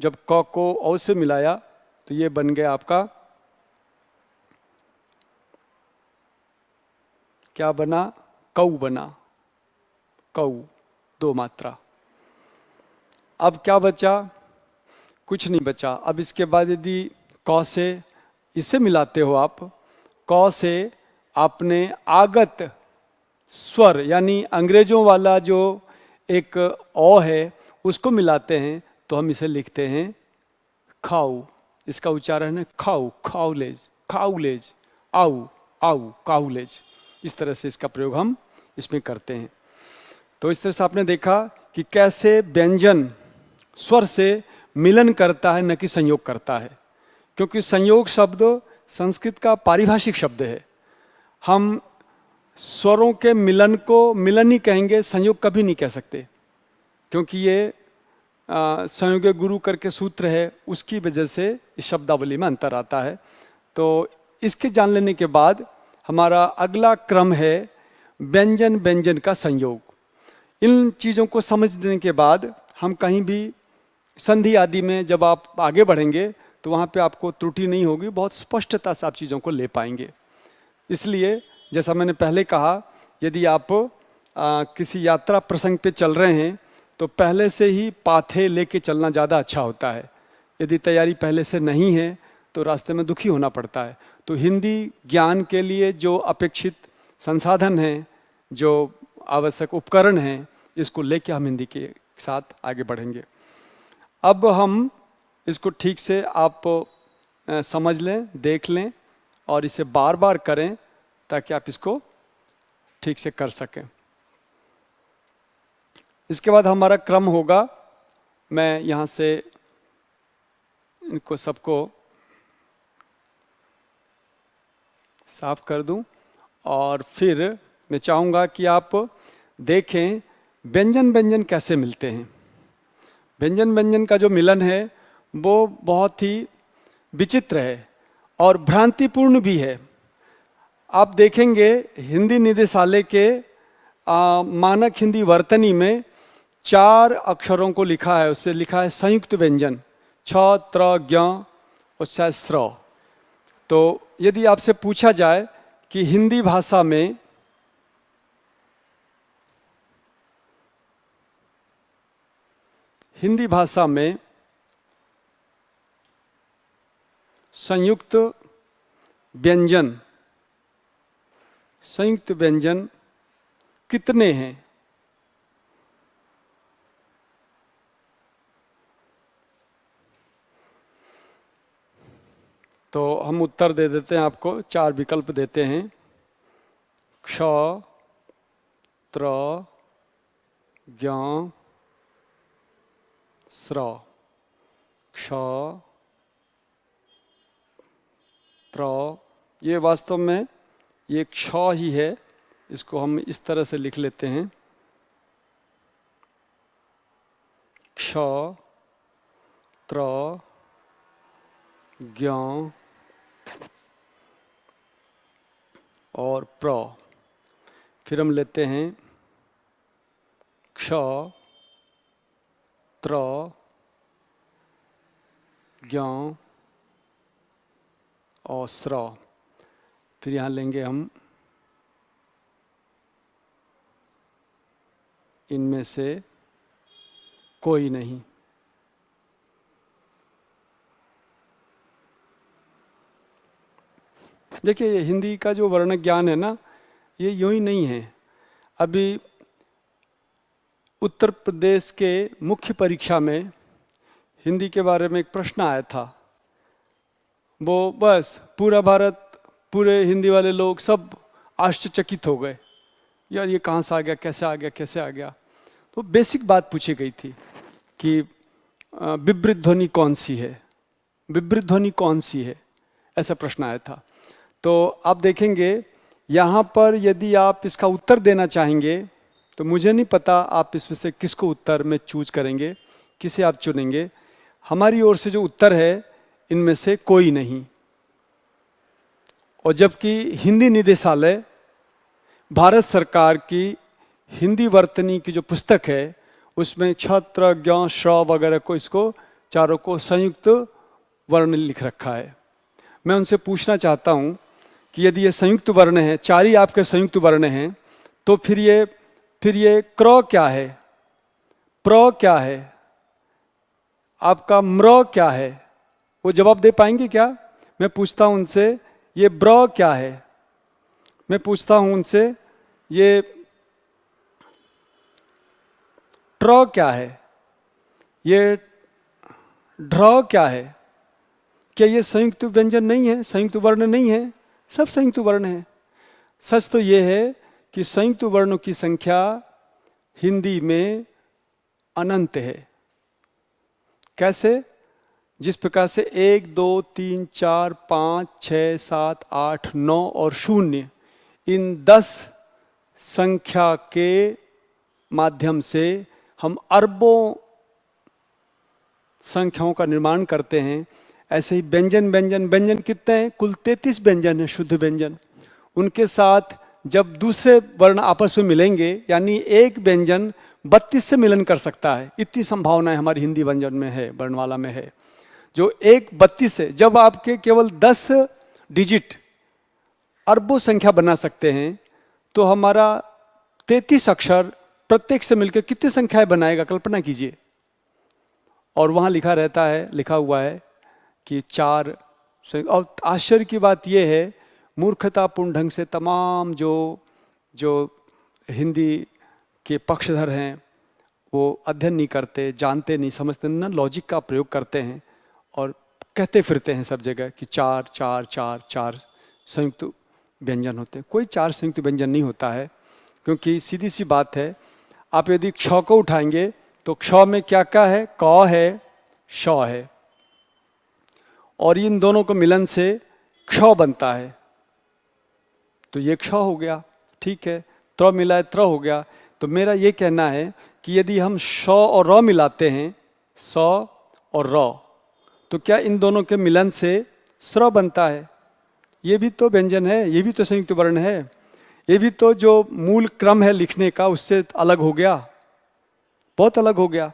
जब क को औ से मिलाया तो ये बन गया आपका, क्या बना? कौ बना। कौ, 2 मात्रा। अब क्या बचा? कुछ नहीं बचा। अब इसके बाद यदि क से इसे मिलाते हो आप, क से आपने आगत स्वर यानी अंग्रेजों वाला जो एक ओ है उसको मिलाते हैं तो हम इसे लिखते हैं खाऊ। इसका उच्चारण है खाऊ, खाउलेज, खाउलेज, आऊ, आऊ, काउलेज। इस तरह से इसका प्रयोग हम इसमें करते हैं। तो इस तरह से आपने देखा कि कैसे व्यंजन स्वर से मिलन करता है, न कि संयोग करता है। क्योंकि संयोग शब्द संस्कृत का पारिभाषिक शब्द है। हम स्वरों के मिलन को मिलन ही कहेंगे, संयोग कभी नहीं कह सकते, क्योंकि ये संयोग गुरु करके सूत्र है, उसकी वजह से इस शब्दावली में अंतर आता है। तो इसके जान लेने के बाद हमारा अगला क्रम है व्यंजन व्यंजन का संयोग। इन चीज़ों को समझने के बाद हम कहीं भी संधि आदि में जब आप आगे बढ़ेंगे तो वहाँ पे आपको त्रुटि नहीं होगी, बहुत स्पष्टता से आप चीज़ों को ले पाएंगे। इसलिए जैसा मैंने पहले कहा, यदि आप किसी यात्रा प्रसंग पे चल रहे हैं तो पहले से ही पाथे लेके चलना ज़्यादा अच्छा होता है। यदि तैयारी पहले से नहीं है तो रास्ते में दुखी होना पड़ता है। तो हिंदी ज्ञान के लिए जो अपेक्षित संसाधन हैं, जो आवश्यक उपकरण हैं, इसको लेके हम हिंदी के साथ आगे बढ़ेंगे। अब हम इसको ठीक से आप समझ लें, देख लें और इसे बार बार करें ताकि आप इसको ठीक से कर सकें। इसके बाद हमारा क्रम होगा, मैं यहाँ से इनको सबको साफ कर दूं और फिर मैं चाहूँगा कि आप देखें व्यंजन व्यंजन कैसे मिलते हैं। व्यंजन व्यंजन का जो मिलन है वो बहुत ही विचित्र है और भ्रांतिपूर्ण भी है। आप देखेंगे हिंदी निदेशालय के मानक हिंदी वर्तनी में 4 अक्षरों को लिखा है, उससे लिखा है संयुक्त व्यंजन, छ त्र ज्ञ और स्र। तो यदि आपसे पूछा जाए कि हिंदी भाषा में संयुक्त व्यंजन कितने हैं, तो हम उत्तर दे देते हैं आपको। 4 विकल्प देते हैं, क्ष, त्र, ज्ञ, स्र। क्ष, त्र, ये वास्तव में ये क्ष ही है, इसको हम इस तरह से लिख लेते हैं, क्ष, त्र, ज्ञ और प्र। फिर हम लेते हैं क्ष, त्र, ज्ञ और स्र। फिर यहाँ लेंगे हम इनमें से कोई नहीं। देखिए, ये हिंदी का जो वर्ण ज्ञान है ना, ये यूं ही नहीं है। अभी उत्तर प्रदेश के मुख्य परीक्षा में हिंदी के बारे में एक प्रश्न आया था। वो बस पूरा भारत, पूरे हिंदी वाले लोग सब आश्चर्यचकित हो गए, यार ये कहाँ से आ गया, कैसे आ गया, कैसे आ गया। तो बेसिक बात पूछी गई थी कि विवृत ध्वनि कौन सी है, विवृत ध्वनि कौन सी है, ऐसा प्रश्न आया था। तो आप देखेंगे यहाँ पर यदि आप इसका उत्तर देना चाहेंगे तो मुझे नहीं पता आप इसमें से किसको उत्तर में चूज करेंगे, किसे आप चुनेंगे। हमारी ओर से जो उत्तर है इनमें से कोई नहीं। और जबकि हिंदी निदेशालय भारत सरकार की हिंदी वर्तनी की जो पुस्तक है उसमें छत्र ज्ञ श्र वगैरह को, इसको चारों को संयुक्त वर्ण लिख रखा है। मैं उनसे पूछना चाहता हूँ कि यदि ये संयुक्त वर्ण है, 4 ही आपके संयुक्त वर्ण हैं, तो फिर ये क्र क्या है, प्र क्या है, आपका म्र क्या है, वो जवाब दे पाएंगे क्या? मैं पूछता हूँ उनसे ये ब्र क्या है, मैं पूछता हूँ उनसे ये ट्र क्या है, ये ढ्र क्या है। क्या ये संयुक्त व्यंजन नहीं है, संयुक्त वर्ण नहीं है? सब संयुक्त वर्ण है। सच तो ये है कि संयुक्त वर्णों की संख्या हिंदी में अनंत है। कैसे? जिस प्रकार से 1 2 3 4 5 6 7 8 9 और 0, इन 10 संख्या के माध्यम से हम अरबों संख्याओं का निर्माण करते हैं। ऐसे ही व्यंजन व्यंजन व्यंजन कितने हैं? कुल 33 व्यंजन है, शुद्ध व्यंजन। उनके साथ जब दूसरे वर्ण आपस में मिलेंगे, यानी एक व्यंजन 32 से मिलन कर सकता है, इतनी संभावनाएं हमारी हिंदी व्यंजन में है, वर्णमाला में है। जो 32 है, जब आपके केवल 10 डिजिट अरबों संख्या बना सकते हैं, तो हमारा 33 अक्षर प्रत्येक से मिलकर कितनी संख्याएं बनाएगा, कल्पना कीजिए। और वहाँ लिखा रहता है, लिखा हुआ है कि 4। और आश्चर्य की बात यह है, मूर्खतापूर्ण ढंग से तमाम जो हिंदी के पक्षधर हैं वो अध्ययन नहीं करते, जानते नहीं, समझते ना, लॉजिक का प्रयोग करते हैं और कहते फिरते हैं सब जगह कि 4 4 4 4 संयुक्त व्यंजन होते हैं। कोई 4 संयुक्त व्यंजन नहीं होता है, क्योंकि सीधी सी बात है, आप यदि क्ष को उठाएंगे तो क्ष में क्या क्या है? क है, श है, और इन दोनों को मिलन से क्ष बनता है। तो ये क्ष हो गया, ठीक है। त्र मिला है, त्र हो गया। तो मेरा ये कहना है कि यदि हम श और र मिलाते हैं, स और र, तो क्या इन दोनों के मिलन से स्र बनता है? ये भी तो व्यंजन है, ये भी तो संयुक्त वर्ण है, ये भी तो जो मूल क्रम है लिखने का उससे अलग हो गया, बहुत अलग हो गया।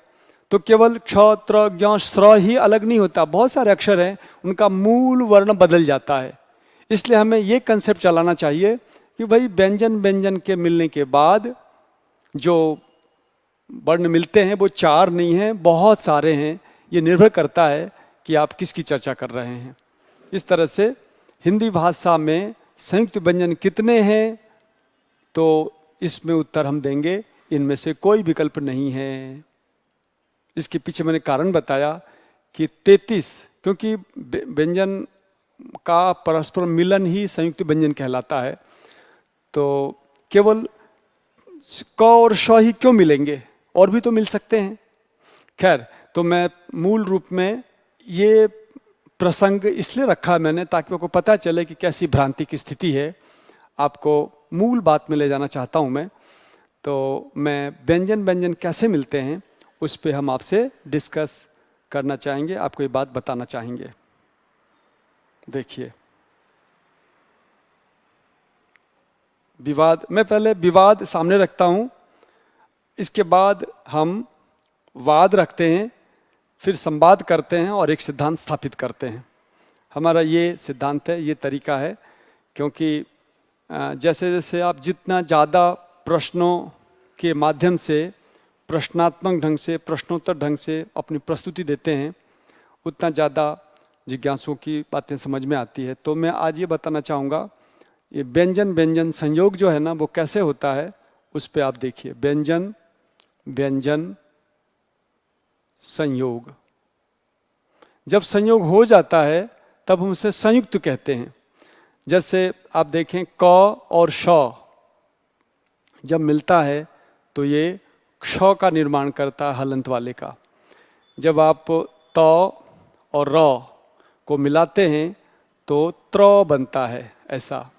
तो केवल क्ष त्र ज्ञ स्र ही अलग नहीं होता, बहुत सारे अक्षर हैं, उनका मूल वर्ण बदल जाता है। इसलिए हमें ये कंसेप्ट चलाना चाहिए कि भाई व्यंजन व्यंजन के मिलने के बाद जो वर्ण मिलते हैं वो 4 नहीं हैं, बहुत सारे हैं। ये निर्भर करता है कि आप किसकी चर्चा कर रहे हैं। इस तरह से हिंदी भाषा में संयुक्त व्यंजन कितने हैं, तो इसमें उत्तर हम देंगे इनमें से कोई विकल्प नहीं है। इसके पीछे मैंने कारण बताया कि 33, क्योंकि व्यंजन का परस्पर मिलन ही संयुक्त व्यंजन कहलाता है। तो केवल क और श ही क्यों मिलेंगे, और भी तो मिल सकते हैं। खैर, तो मैं मूल रूप में ये प्रसंग इसलिए रखा मैंने ताकि आपको पता चले कि कैसी भ्रांति की स्थिति है। आपको मूल बात में ले जाना चाहता हूं मैं। तो मैं व्यंजन व्यंजन कैसे मिलते हैं उस पे हम आपसे डिस्कस करना चाहेंगे, आपको ये बात बताना चाहेंगे। देखिए, विवाद, मैं पहले विवाद सामने रखता हूं, इसके बाद हम वाद रखते हैं, फिर संवाद करते हैं और एक सिद्धांत स्थापित करते हैं। हमारा ये सिद्धांत है, ये तरीका है। क्योंकि जैसे जैसे आप जितना ज़्यादा प्रश्नों के माध्यम से, प्रश्नात्मक ढंग से, प्रश्नोत्तर ढंग से अपनी प्रस्तुति देते हैं, उतना ज़्यादा जिज्ञासुओं की बातें समझ में आती है। तो मैं आज ये बताना चाहूँगा, ये व्यंजन व्यंजन संयोग जो है ना, वो कैसे होता है उस पर आप देखिए। व्यंजन व्यंजन संयोग, जब संयोग हो जाता है तब हम उसे संयुक्त कहते हैं। जैसे आप देखें, क और श जब मिलता है तो ये क्ष का निर्माण करता है, हलंत वाले का। जब आप त और र को मिलाते हैं तो त्र बनता है। ऐसा,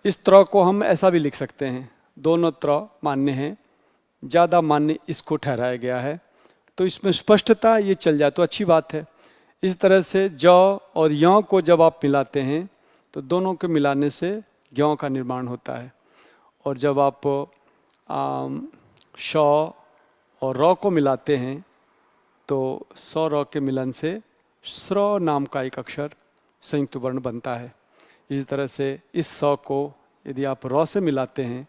इस त्र को हम ऐसा भी लिख सकते हैं, दोनों त्र मान्य हैं, ज़्यादा मान्य इसको ठहराया गया है। तो इसमें स्पष्टता ये चल जाए तो अच्छी बात है। इस तरह से ज और य को जब आप मिलाते हैं तो दोनों के मिलाने से ज्ञ का निर्माण होता है। और जब आप श और र को मिलाते हैं तो स र के मिलन से स्र नाम का एक अक्षर संयुक्त वर्ण बनता है। इसी तरह से इस स को यदि आप र से मिलाते हैं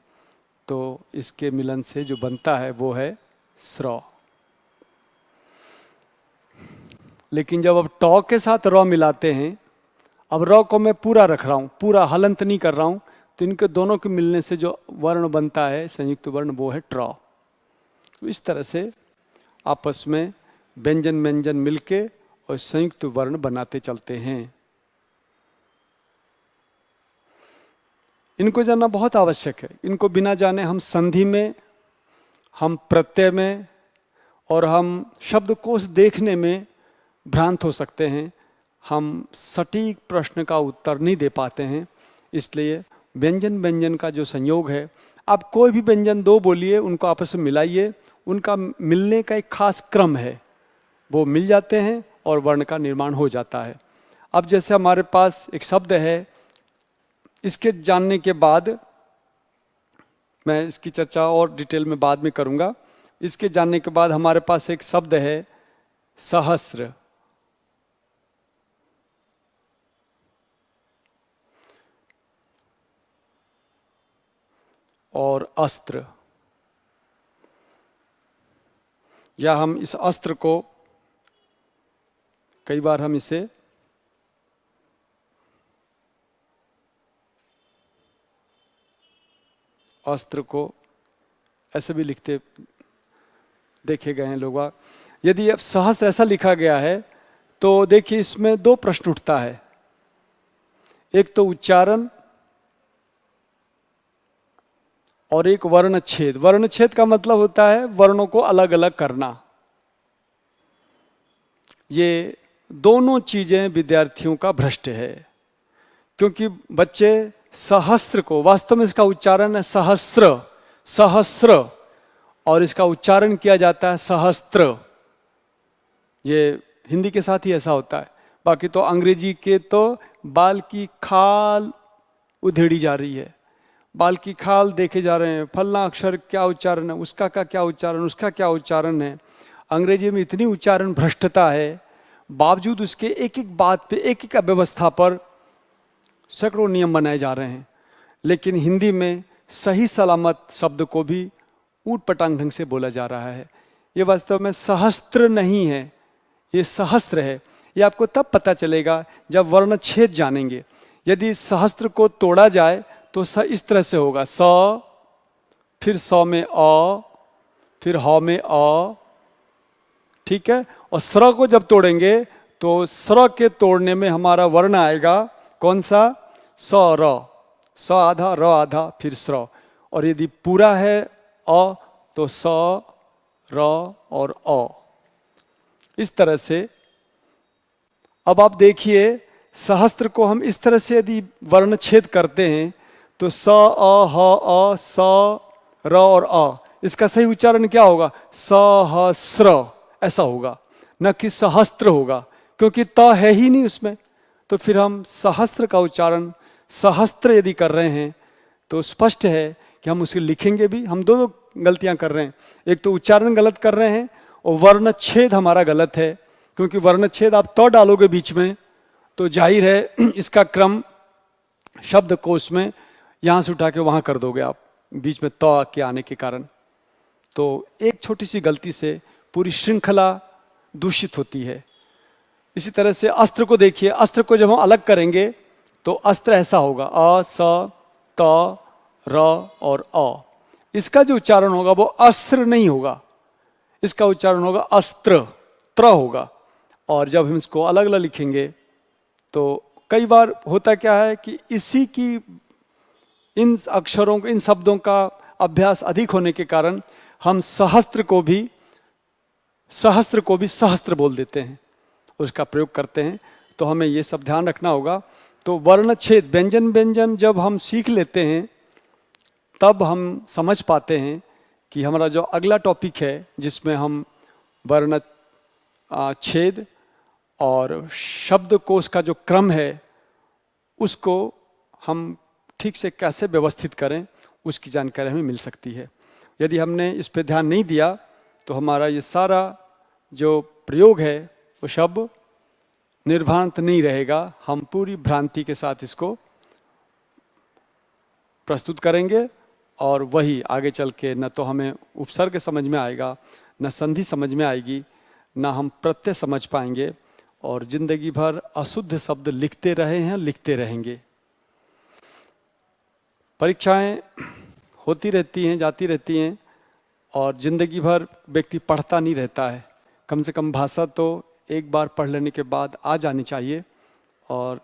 तो इसके मिलन से जो बनता है वो है स्र। लेकिन जब अब ट के साथ र मिलाते हैं, अब र को मैं पूरा रख रहा हूँ, पूरा हलंत नहीं कर रहा हूँ, तो इनके दोनों के मिलने से जो वर्ण बनता है संयुक्त वर्ण वो है ट्र। तो इस तरह से आपस में व्यंजन व्यंजन मिलके और संयुक्त वर्ण बनाते चलते हैं। इनको जानना बहुत आवश्यक है। इनको बिना जाने हम संधि में, हम प्रत्यय में और हम शब्दकोश देखने में भ्रांत हो सकते हैं, हम सटीक प्रश्न का उत्तर नहीं दे पाते हैं। इसलिए व्यंजन व्यंजन का जो संयोग है, आप कोई भी व्यंजन दो बोलिए, उनको आपस में मिलाइए, उनका मिलने का एक खास क्रम है, वो मिल जाते हैं और वर्ण का निर्माण हो जाता है। अब जैसे हमारे पास एक शब्द है, इसके जानने के बाद मैं इसकी चर्चा और डिटेल में बाद में करूंगा। इसके जानने के बाद हमारे पास एक शब्द है सहस्त्र, और अस्त्र, या हम इस अस्त्र को कई बार हम इसे अस्त्र को ऐसे भी लिखते देखे गए हैं लोग। यदि अब सहस्त्र ऐसा लिखा गया है तो देखिए इसमें दो प्रश्न उठता है। एक तो उच्चारण और एक वर्णच्छेद। वर्णच्छेद का मतलब होता है वर्णों को अलग अलग करना। ये दोनों चीजें विद्यार्थियों का भ्रष्ट है, क्योंकि बच्चे सहस्त्र को, वास्तव में इसका उच्चारण है सहस्त्र, सहस्त्र, और इसका उच्चारण किया जाता है सहस्त्र। ये हिंदी के साथ ही ऐसा होता है। बाकी तो अंग्रेजी के तो बाल की खाल उधेड़ी जा रही है, बाल की खाल देखे जा रहे हैं, फलना अक्षर क्या उच्चारण है, उसका का क्या उच्चारण, उसका क्या उच्चारण है। अंग्रेजी में इतनी उच्चारण भ्रष्टता है, बावजूद उसके एक एक बात पे, एक एक अव्यवस्था पर सैकड़ों नियम बनाए जा रहे हैं। लेकिन हिंदी में सही सलामत शब्द को भी ऊट पटांग ढंग से बोला जा रहा है। ये वास्तव में सहस्त्र नहीं है, ये सहस्त्र है। ये आपको तब पता चलेगा जब वर्णच्छेद जानेंगे। यदि सहस्त्र को तोड़ा जाए तो इस तरह से होगा, स, फिर सौ में अ, फिर ह में अ, ठीक है। और स्र को जब तोड़ेंगे तो स्र के तोड़ने में हमारा वर्ण आएगा कौन सा, स र, स आधा र आधा फिर स्र। और यदि पूरा है अ तो स र और अ, इस तरह से। अब आप देखिए सहस्त्र को हम इस तरह से यदि वर्णच्छेद करते हैं तो स अ ह अ स र और अ, इसका सही उच्चारण क्या होगा, सहस्र ऐसा होगा, न कि सहस्त्र होगा, क्योंकि त है ही नहीं उसमें। तो फिर हम सहस्त्र का उच्चारण सहस्त्र यदि कर रहे हैं तो स्पष्ट है कि हम उसे लिखेंगे भी। हम दो गलतियां कर रहे हैं, एक तो उच्चारण गलत कर रहे हैं और वर्णच्छेद हमारा गलत है, क्योंकि वर्णच्छेद आप त डालोगे बीच में तो जाहिर है इसका क्रम शब्दकोश में यहां से उठा के वहां कर दोगे आप, बीच में त के आने के कारण। तो एक छोटी सी गलती से पूरी श्रृंखला दूषित होती है। इसी तरह से अस्त्र को देखिए, अस्त्र को जब हम अलग करेंगे तो अस्त्र ऐसा होगा, अ स त र और अ। इसका जो उच्चारण होगा वो अस्त्र नहीं होगा, इसका उच्चारण होगा अस्त्र, त्र होगा। और जब हम इसको अलग अलग लिखेंगे तो कई बार होता क्या है कि इसी की, इन अक्षरों को, इन शब्दों का अभ्यास अधिक होने के कारण हम सहस्त्र को भी सहस्त्र बोल देते हैं, उसका प्रयोग करते हैं। तो हमें ये सब ध्यान रखना होगा। तो वर्णच्छेद, व्यंजन व्यंजन जब हम सीख लेते हैं तब हम समझ पाते हैं कि हमारा जो अगला टॉपिक है जिसमें हम वर्ण छेद और शब्दकोश का जो क्रम है उसको हम ठीक से कैसे व्यवस्थित करें, उसकी जानकारी हमें मिल सकती है। यदि हमने इस पर ध्यान नहीं दिया तो हमारा ये सारा जो प्रयोग है वो शब्द निर्भ्रांत नहीं रहेगा। हम पूरी भ्रांति के साथ इसको प्रस्तुत करेंगे और वही आगे चल के न तो हमें उपसर्ग समझ में आएगा, न संधि समझ में आएगी, न हम प्रत्यय समझ पाएंगे, और जिंदगी भर अशुद्ध शब्द लिखते रहे हैं, लिखते रहेंगे। परीक्षाएं होती रहती हैं, जाती रहती हैं, और जिंदगी भर व्यक्ति पढ़ता नहीं रहता है। कम से कम भाषा तो एक बार पढ़ लेने के बाद आ जानी चाहिए, और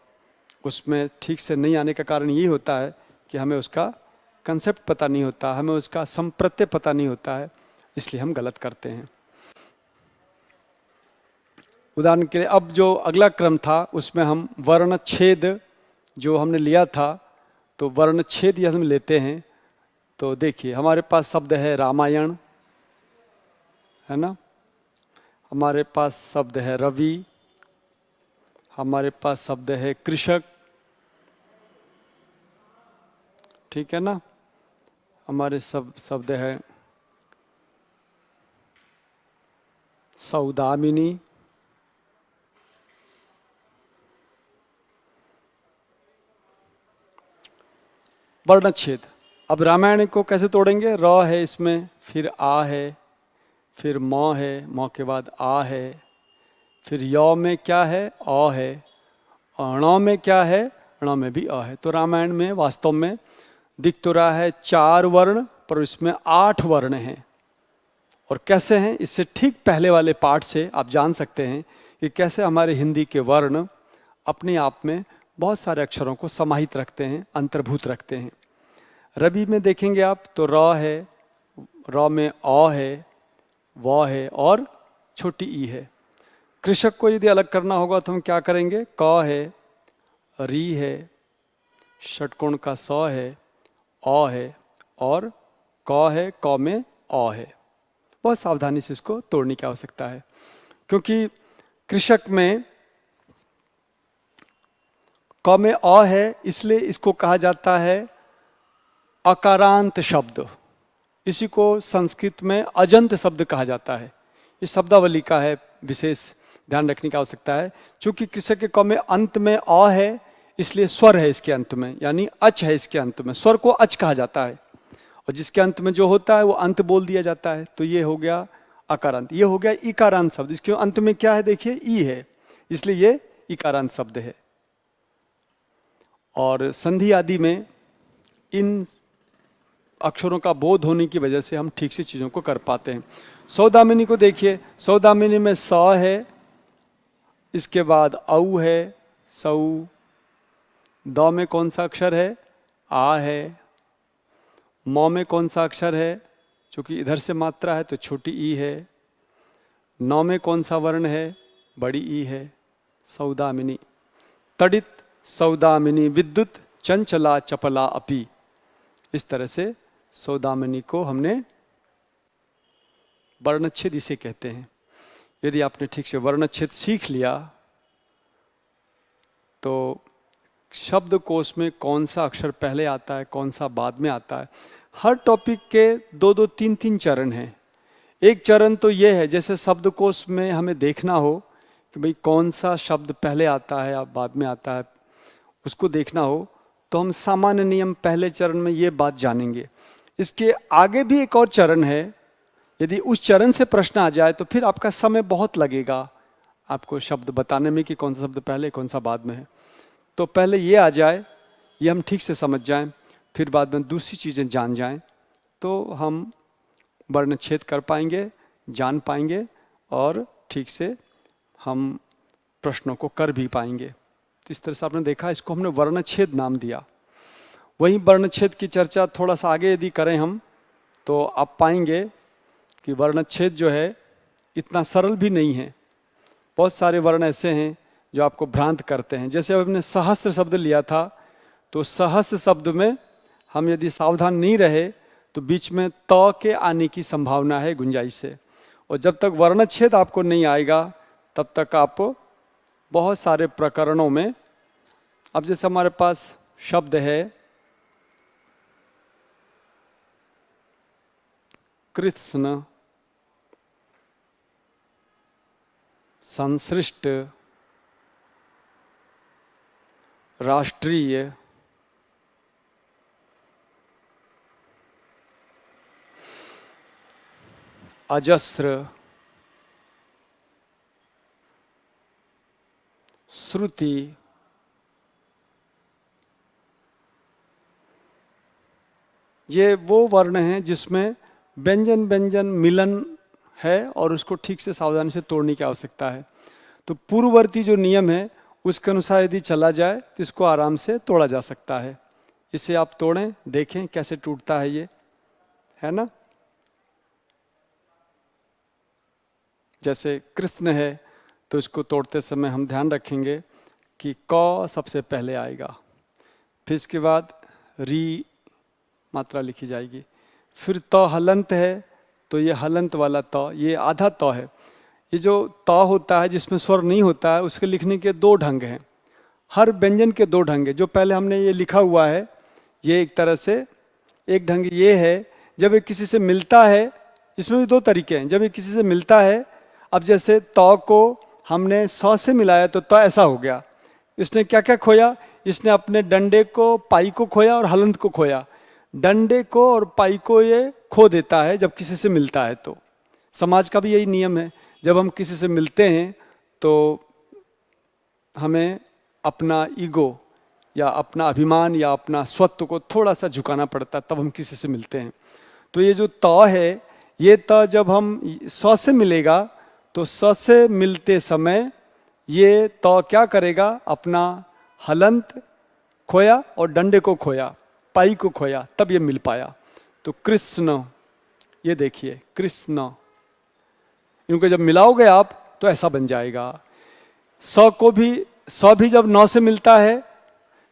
उसमें ठीक से नहीं आने का कारण ये होता है कि हमें उसका कंसेप्ट पता नहीं होता, हमें उसका संप्रत्यय पता नहीं होता है, इसलिए हम गलत करते हैं। उदाहरण के लिए अब जो अगला क्रम था उसमें हम वर्णच्छेद जो हमने लिया था, तो वर्णच्छेद यदि हम लेते हैं तो देखिए हमारे पास शब्द है रामायण, है ना, हमारे पास शब्द है रवि, हमारे पास शब्द है कृषक, ठीक है ना, हमारे शब्द है सौदामिनी, वर्णच्छेद। अब रामायण को कैसे तोड़ेंगे? र है इसमें, फिर आ है, फिर म है, म के बाद आ है, फिर य में क्या है? अ है, ण में क्या है? ण में भी अ है। तो रामायण में वास्तव में दिख तो रहा है 4 वर्ण, पर इसमें 8 वर्ण हैं। और कैसे हैं? इससे ठीक पहले वाले पाठ से आप जान सकते हैं कि कैसे हमारे हिंदी के वर्ण अपने आप में बहुत सारे अक्षरों को समाहित रखते हैं, अंतर्भूत रखते हैं। रवि में देखेंगे आप तो र है, र में अ है, व है और छोटी ई है। कृषक को यदि अलग करना होगा तो हम क्या करेंगे? क है, री है, षटकोण का स है, अ है और क है, क में अ है। बहुत सावधानी से इसको तोड़ने की आवश्यकता है, क्योंकि कृषक में क में अ है, इसलिए इसको कहा जाता है अकारांत शब्द। इसी को संस्कृत में अजंत शब्द कहा जाता है। इस शब्दावली का है विशेष ध्यान रखने की आवश्यकता है। चूंकि कृषक के क में अंत में अ है, इसलिए स्वर है इसके अंत में, यानी अच है इसके अंत में। स्वर को अच कहा जाता है और जिसके अंत में जो होता है वो अंत बोल दिया जाता है। तो ये हो गया अकारांत। ये हो गया इकारांत शब्द। इसके अंत में क्या है? देखिए ई है, इसलिए ये इकारांत शब्द है। और संधि आदि में इन अक्षरों का बोध होने की वजह से हम ठीक से चीज़ों को कर पाते हैं। सौदामिनी को देखिए, सौदामिनी में स है, इसके बाद औ है, सौ। द में कौन सा अक्षर है? आ है। म में कौन सा अक्षर है? चूंकि इधर से मात्रा है तो छोटी ई है। न में कौन सा वर्ण है? बड़ी ई है। सौदामिनी। तड़ित, सौदामिनी, विद्युत, चंचला, चपला, अपी। इस तरह से सौदामिनी को हमने वर्णच्छेद इसे कहते हैं। यदि आपने ठीक से वर्णच्छेद सीख लिया तो शब्दकोश में कौन सा अक्षर पहले आता है, कौन सा बाद में आता है। हर टॉपिक के 2-2, 3-3 चरण हैं। एक चरण तो ये है, जैसे शब्दकोश में हमें देखना हो कि भाई कौन सा शब्द पहले आता है या बाद में आता है, उसको देखना हो तो हम सामान्य नियम पहले चरण में ये बात जानेंगे। इसके आगे भी एक और चरण है। यदि उस चरण से प्रश्न आ जाए तो फिर आपका समय बहुत लगेगा आपको शब्द बताने में कि कौन सा शब्द पहले कौन सा बाद में है। तो पहले ये आ जाए, ये हम ठीक से समझ जाएं, फिर बाद में दूसरी चीज़ें जान जाएं, तो हम वर्णच्छेद कर पाएंगे, जान पाएंगे और ठीक से हम प्रश्नों को कर भी पाएंगे। तो इस तरह से आपने देखा, इसको हमने वर्णच्छेद नाम दिया। वहीं वर्णच्छेद की चर्चा थोड़ा सा आगे यदि करें हम, तो आप पाएंगे कि वर्णच्छेद जो है इतना सरल भी नहीं है। बहुत सारे वर्ण ऐसे हैं जो आपको भ्रांत करते हैं। जैसे हमने सहस्त्र शब्द लिया था, तो सहस्त्र शब्द में हम यदि सावधान नहीं रहे तो बीच में त के आने की संभावना है गुंजाइश से। और जब तक वर्णच्छेद आपको नहीं आएगा तब तक आप बहुत सारे प्रकरणों में, अब जैसे हमारे पास शब्द है कृत्स्न, संसृष्ट, राष्ट्रीय, अजस्र, श्रुति, ये वो वर्ण हैं जिसमें व्यंजन व्यंजन मिलन है और उसको ठीक से सावधानी से तोड़ने की आवश्यकता है। तो पूर्ववर्ती जो नियम है उसके अनुसार यदि चला जाए तो इसको आराम से तोड़ा जा सकता है। इसे आप तोड़ें, देखें कैसे टूटता है ये, है ना। जैसे कृष्ण है तो इसको तोड़ते समय हम ध्यान रखेंगे कि क सबसे पहले आएगा, फिर इसके बाद री मात्रा लिखी जाएगी, फिर त हलंत है तो ये हलंत वाला त, ये आधा त है। ये जो त होता है जिसमें स्वर नहीं होता है उसके लिखने के दो ढंग हैं, हर व्यंजन के दो ढंग हैं। जो पहले हमने ये लिखा हुआ है ये एक तरह से एक ढंग ये है, जब ये किसी से मिलता है, इसमें भी दो तरीके हैं। जब ये किसी से मिलता है, अब जैसे त को हमने स से मिलाया तो त ऐसा हो गया। इसने क्या क्या खोया, इसने अपने डंडे को पाई को खोया और हलंत को खोया। डंडे को और पाई को ये खो देता है जब किसी से मिलता है। तो समाज का भी यही नियम है, जब हम किसी से मिलते हैं तो हमें अपना ईगो या अपना अभिमान या अपना स्वत्व को थोड़ा सा झुकाना पड़ता है, तब हम किसी से मिलते हैं। तो ये जो त है, ये त जब हम स से मिलेगा तो स से मिलते समय ये त क्या करेगा, अपना हलंत खोया और डंडे को खोया, पाई को खोया, तब ये मिल पाया। तो कृष्ण, ये देखिए कृष्ण, इनको जब मिलाओगे आप तो ऐसा बन जाएगा। स को भी, स भी जब नौ से मिलता है,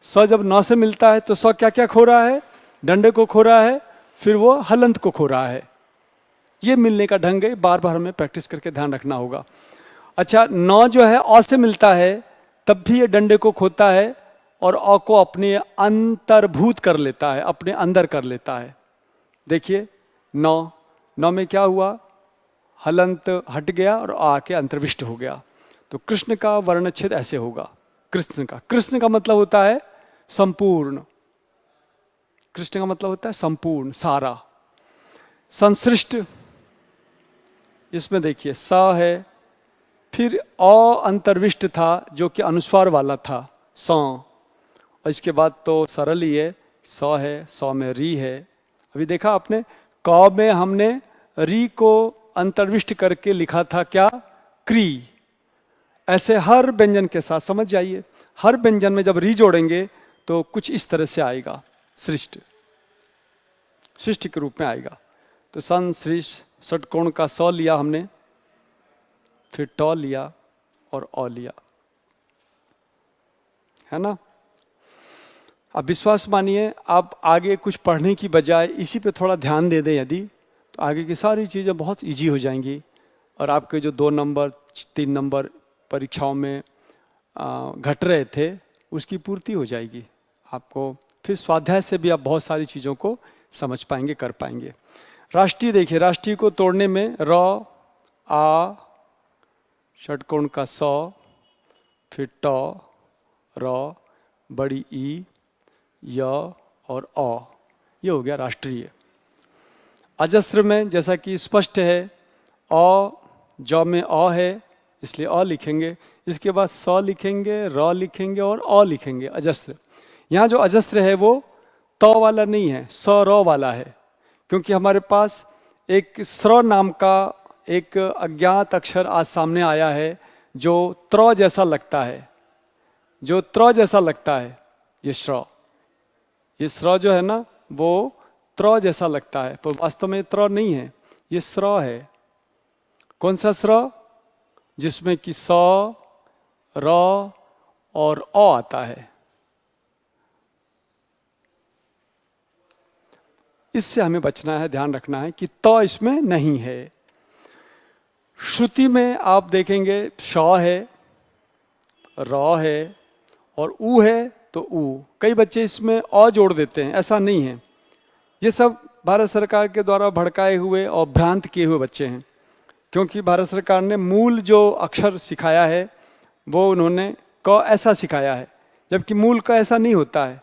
स जब नौ से मिलता है तो स क्या क्या खो रहा है, डंडे को खो रहा है, फिर वो हलंत को खो रहा है। ये मिलने का ढंग है, बार बार हमें प्रैक्टिस करके ध्यान रखना होगा। अच्छा, नौ जो है अ से मिलता है तब भी ये डंडे को खोता है और अ को अपने अंतर्भूत कर लेता है, अपने अंदर कर लेता है। देखिए नौ, नौ में क्या हुआ, हलंत हट गया और आ के अंतर्विष्ट हो गया। तो कृष्ण का वर्णच्छेद ऐसे होगा। कृष्ण का मतलब होता है संपूर्ण, कृष्ण का मतलब होता है संपूर्ण, सारा। संसृष्ट, इसमें देखिए स है, फिर अ अंतर्विष्ट था जो कि अनुस्वार वाला था, स, और इसके बाद तो सरल ही है, स है, स में री है। अभी देखा आपने, क में हमने री को अंतर्विष्ट करके लिखा था क्या, क्री। ऐसे हर व्यंजन के साथ समझ जाइए, हर व्यंजन में जब री जोड़ेंगे तो कुछ इस तरह से आएगा, सृष्ट, सृष्टि के रूप में आएगा। तो संसृष्ट, षटकोण का स लिया हमने, फिर ट लिया और अ लिया, है ना। अब विश्वास मानिए, आप आगे कुछ पढ़ने की बजाय इसी पे थोड़ा ध्यान दे दें यदि, तो आगे की सारी चीज़ें बहुत इजी हो जाएंगी और आपके जो 2 नंबर 3 नंबर परीक्षाओं में घट रहे थे उसकी पूर्ति हो जाएगी। आपको फिर स्वाध्याय से भी आप बहुत सारी चीज़ों को समझ पाएंगे, कर पाएंगे। राष्ट्रीय देखिए, राष्ट्रीय को तोड़ने में र, आ, षटकोण का स, फिर ट, र, बड़ी ई, य और अ, ये हो गया राष्ट्रीय। अजस्त्र में जैसा कि स्पष्ट है, अ ज में अ है इसलिए अ लिखेंगे, इसके बाद स लिखेंगे, र लिखेंगे और अ लिखेंगे, अजस्त्र। यहाँ जो अजस्त्र है वो त वाला नहीं है, स र वाला है, क्योंकि हमारे पास एक स्र नाम का एक अज्ञात अक्षर आज सामने आया है जो त्र जैसा लगता है, जो त्र जैसा लगता है। ये स्र जो है ना वो त्र जैसा लगता है, पर वास्तव में त्र नहीं है, ये स्र है। कौन सा स्र, जिसमें कि स, र और अ आता है। इससे हमें बचना है, ध्यान रखना है कि त इसमें नहीं है। श्रुति में आप देखेंगे श है, र है और ऊ है तो ऊ। कई बच्चे इसमें अ जोड़ देते हैं, ऐसा नहीं है। ये सब भारत सरकार के द्वारा भड़काए हुए और भ्रांत किए हुए बच्चे हैं, क्योंकि भारत सरकार ने मूल जो अक्षर सिखाया है वो उन्होंने क ऐसा सिखाया है, जबकि मूल का ऐसा नहीं होता है।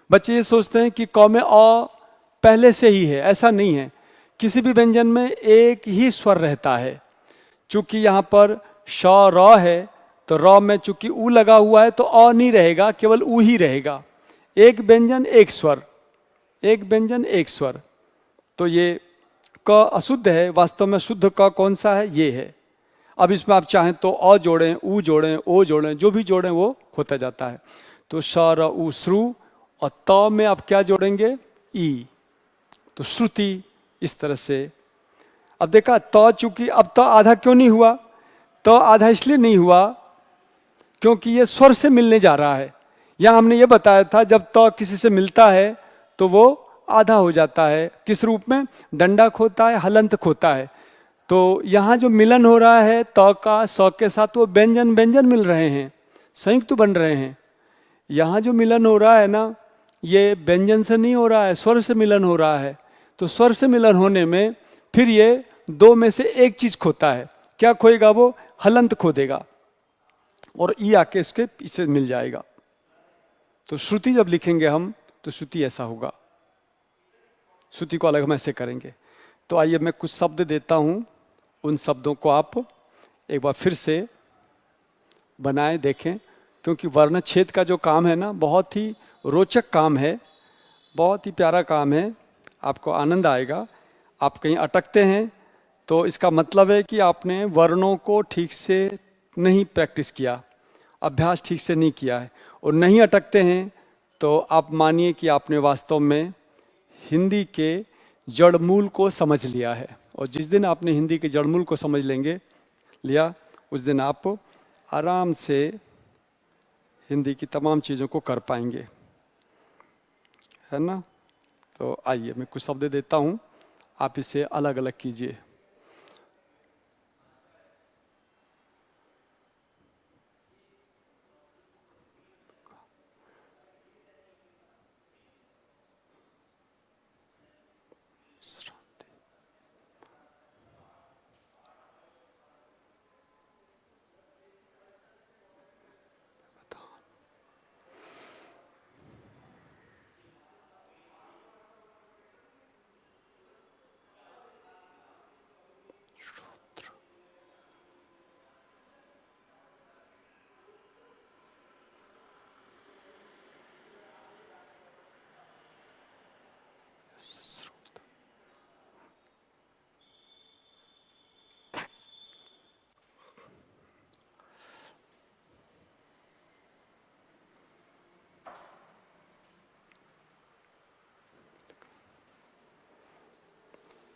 बच्चे ये सोचते हैं कि क में अ पहले से ही है, ऐसा नहीं है। किसी भी व्यंजन में एक ही स्वर रहता है। चूंकि यहाँ पर श र है तो र में चूंकि ऊ लगा हुआ है तो अ नहीं रहेगा, केवल ऊ ही रहेगा। एक व्यंजन एक स्वर, एक व्यंजन एक स्वर। तो ये क अशुद्ध है, वास्तव में शुद्ध क कौन सा है, ये है। अब इसमें आप चाहें तो अ जोड़ें, ऊ जोड़ें, ओ जोड़ें, जो भी जोड़ें वो होता जाता है। तो श र ऊ श्रु, और त में आप क्या जोड़ेंगे, ई, तो श्रुति। इस तरह से अब देखा त, चूंकि अब त आधा क्यों नहीं हुआ, तो आधा इसलिए नहीं हुआ क्योंकि ये स्वर से मिलने जा रहा है। यहाँ हमने ये बताया था जब तो किसी से मिलता है तो वो आधा हो जाता है। किस रूप में? दंडक होता है, हलंत होता है। तो यहाँ जो मिलन हो रहा है तो का सौ के साथ, वो व्यंजन व्यंजन मिल रहे हैं, संयुक्त बन रहे हैं। यहाँ जो मिलन हो रहा है ना, ये व्यंजन से नहीं हो रहा है, स्वर से मिलन हो रहा है। तो स्वर से मिलन होने में फिर ये दो में से एक चीज खोता है। क्या खोएगा? वो हलंत खो देगा और ई आके इसके पीछे मिल जाएगा। तो श्रुति जब लिखेंगे हम तो श्रुति ऐसा होगा, श्रुति को अलग हम ऐसे करेंगे। तो आइए मैं कुछ शब्द देता हूं, उन शब्दों को आप एक बार फिर से बनाएं, देखें। क्योंकि वर्णच्छेद का जो काम है ना, बहुत ही रोचक काम है, बहुत ही प्यारा काम है, आपको आनंद आएगा। आप कहीं अटकते हैं तो इसका मतलब है कि आपने वर्णों को ठीक से नहीं प्रैक्टिस किया, अभ्यास ठीक से नहीं किया है। और नहीं अटकते हैं तो आप मानिए कि आपने वास्तव में हिंदी के जड़मूल को समझ लिया है। और जिस दिन आपने हिंदी के जड़मूल को समझ लिया, उस दिन आप आराम से हिंदी की तमाम चीज़ों को कर पाएंगे, है ना। तो आइए मैं कुछ शब्द देता हूँ, आप इसे अलग अलग कीजिए।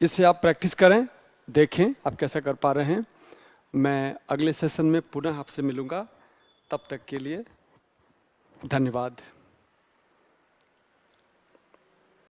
इससे आप प्रैक्टिस करें, देखें आप कैसा कर पा रहे हैं। मैं अगले सेशन में पुनः आपसे मिलूंगा, तब तक के लिए धन्यवाद।